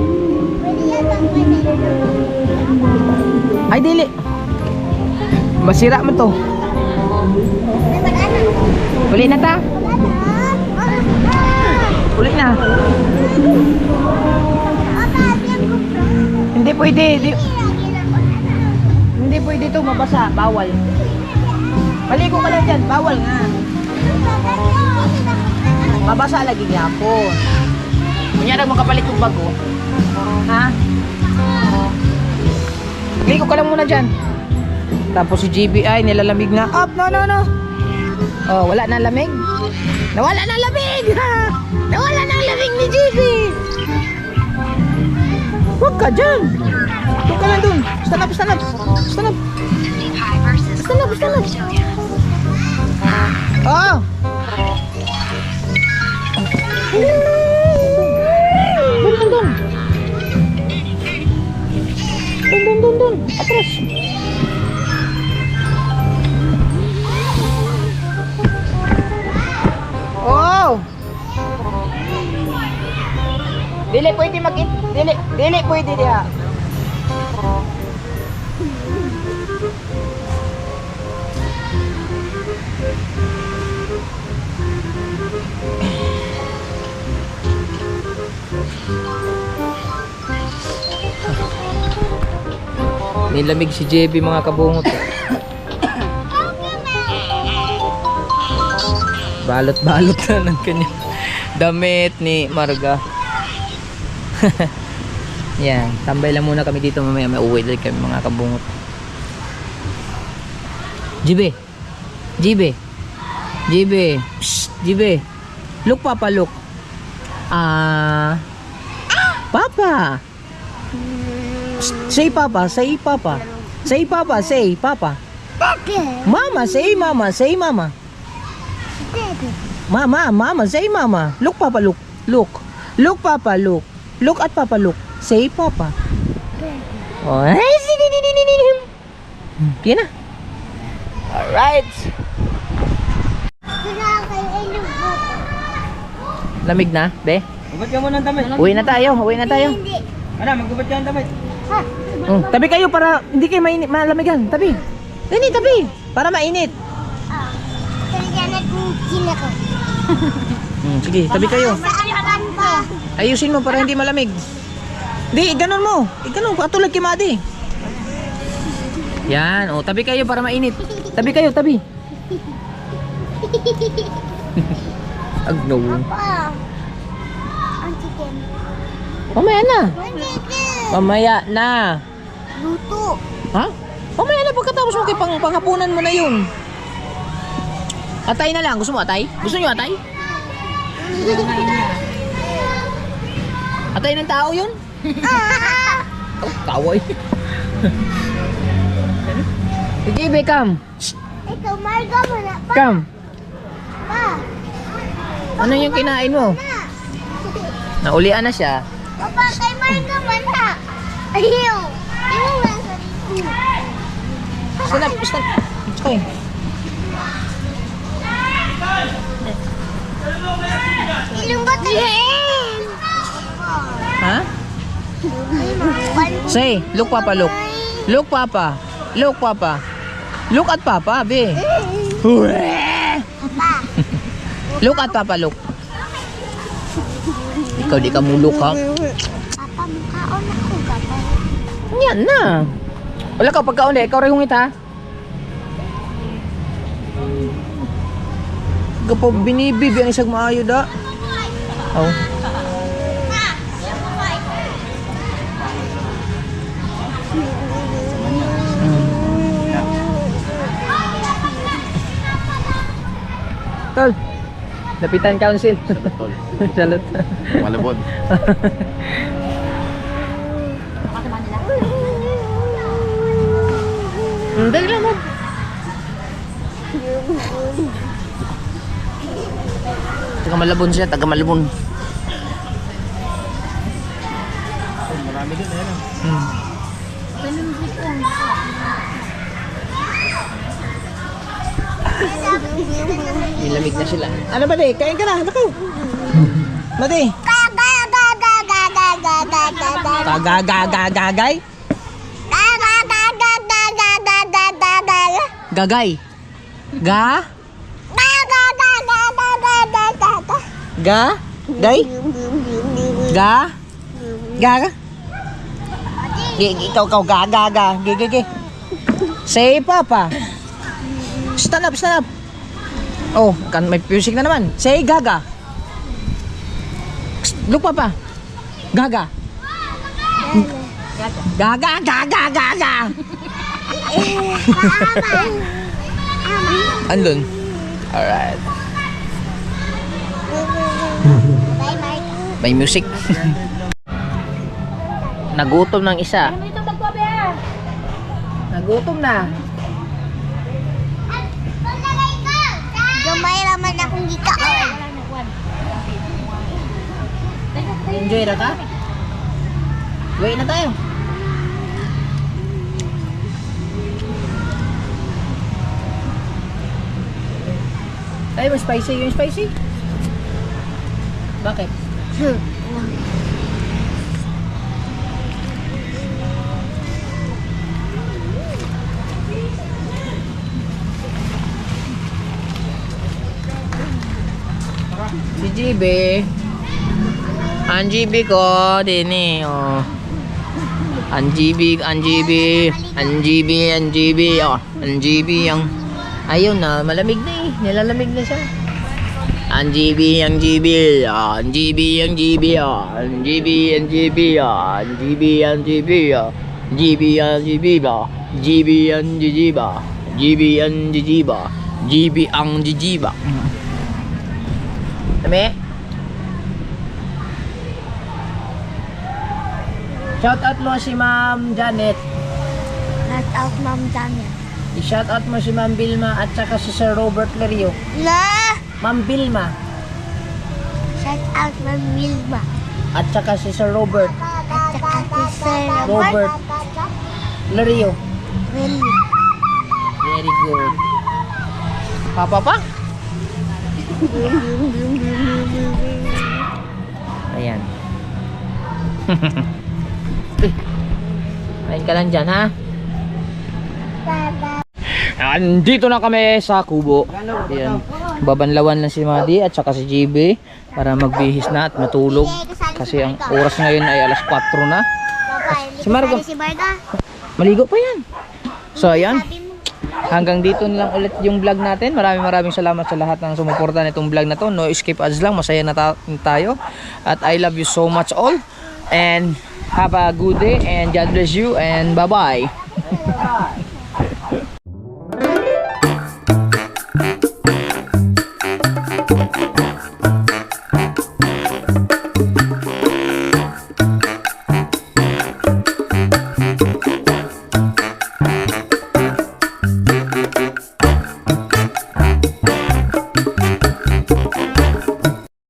Pwede yan bang pwede? Ay, dili. Masira mo to. May banana. Uli na ta. Uli na. Hindi pwede. Hindi pwede to mabasa. Bawal. Maligo ka lang dyan. Bawal nga. Mabasa lagi nga po. Kunyari makapalit yung bago. Ha? Ligo ka lang muna dyan. Tapos si GBI nilalamig na. Up, no. Oh, wala na lamig. Nawala na lamig. Nawala na lamig ni GB. Huwag ka dyan. Huwag ka lang dun. Stand up. Stand up. Oh. Dun. Atras. Oh. Dili pwede dili pwede diha. Nilamig si JB mga kabungot. Balot-balot na ng kanyang damit ni Marga. Yan, tambay lang muna kami dito, mamaya may uwi din kami mga kabungot. JB. Psst, JB. Look papa, look. Papa. Say papa. Mama, say mama. Mama, say mama. Look papa, look. Look papa, look. Look at papa, look. Say papa. Oh, yan na. Alright. Lamig na, be? Gubad ka muna ng damit. Uwi na tayo. Hindi. Ano, maggubad ka ng damit. Tabi kayo para hindi kayo malamigan. Tabi. Dini, tabi. Para mainit. Talaga nag-gin ako. Sige, tabi kayo. Saan ba? Ayusin mo para hindi malamig. Di, ganun mo. Ganun, katulad kay Madi. Yan, tabi kayo para mainit. Tabi kayo, tabi. Agno. Pa. Ang chicken. Mamaya na. Ang chicken. Mamaya na. Luto. Ha? Mamaya na pagkatapos mo kay panghapunan mo na yun. Atay na lang. Gusto mo atay? Gusto nyo atay? Atay ng tao yun? Oh, kaway. Sige, be, come. Ikaw, Marga mo na. Pa. Come. Pa. Ano yung kinain mo? Naulian na siya. Papa, kay Marga mo na. Ayaw. Ayaw lang sa dito. Stand up. Let's go. Ilong ba tayo? Ha? Say, look papa, look. Look papa. Look papa. Look at papa, be. Look at papa, look. Ikaw di ka mulok ha. Papa, mukhaon ako. Papa. Yan na. Wala ka pagkaon ikaw rin hungit ha. Gapo binibibi ang isang maayo da. Oh. Tol. Lapitan council. Salot. Malabon. Dali lang mo. Taga Malabon siya, taga Malabon. Marami din, ayan. Nilamig na sila. Ano ba di? Kain ka na. Naku. Mati. Gagay. Gagay. Ga? Ga? Gay? Ga? Ga? Ikaw, ga. Gi. Say, Papa. Stand up. Oh, kan may music na naman. Say, gaga. Look, Papa. Gaga. Gaga. Andun. Alright. May music. Nagutom ng isa. Nagutom na. Gamay naman akong gikaon. Enjoy na ka? Wait na tayo. Ay, mas spicy. Yung spicy? Bakit? Si GB. Ang GB ko, din eh. Oh. Ang GB. Oh. Ang GB ang... Ayun na, malamig na eh. Nilalamig na siya. Ang GB. Oh. Ang GB. Oh. Ang GB. Oh. GB ang jijiba. Dami? Shout out mo si Ma'am Janet. Shout out, Ma'am Janet. I-shout out mo si Ma'am Bilma at saka si Sir Robert Lario. Na! Ma'am Bilma Shout out, Ma'am Wilma. at saka si Sir Robert At saka si Sir Robert Lario. Willy. Very good. Papa pa? Ayan. Kain ka lang dyan, ha? Andito na kami sa kubo. Ayan. Babanlawan lang si Madi at saka si GB para magbihis na at matulog. Kasi ang oras ngayon ay alas 4 na. Si Margo. Si Marga. Maligo pa yan. So ayan. Hanggang dito na lang ulit yung vlog natin. Maraming salamat sa lahat ng sumuporta nitong vlog na to. No escape ads lang. Masaya na tayo. At I love you so much all. And have a good day. And God bless you. And bye-bye.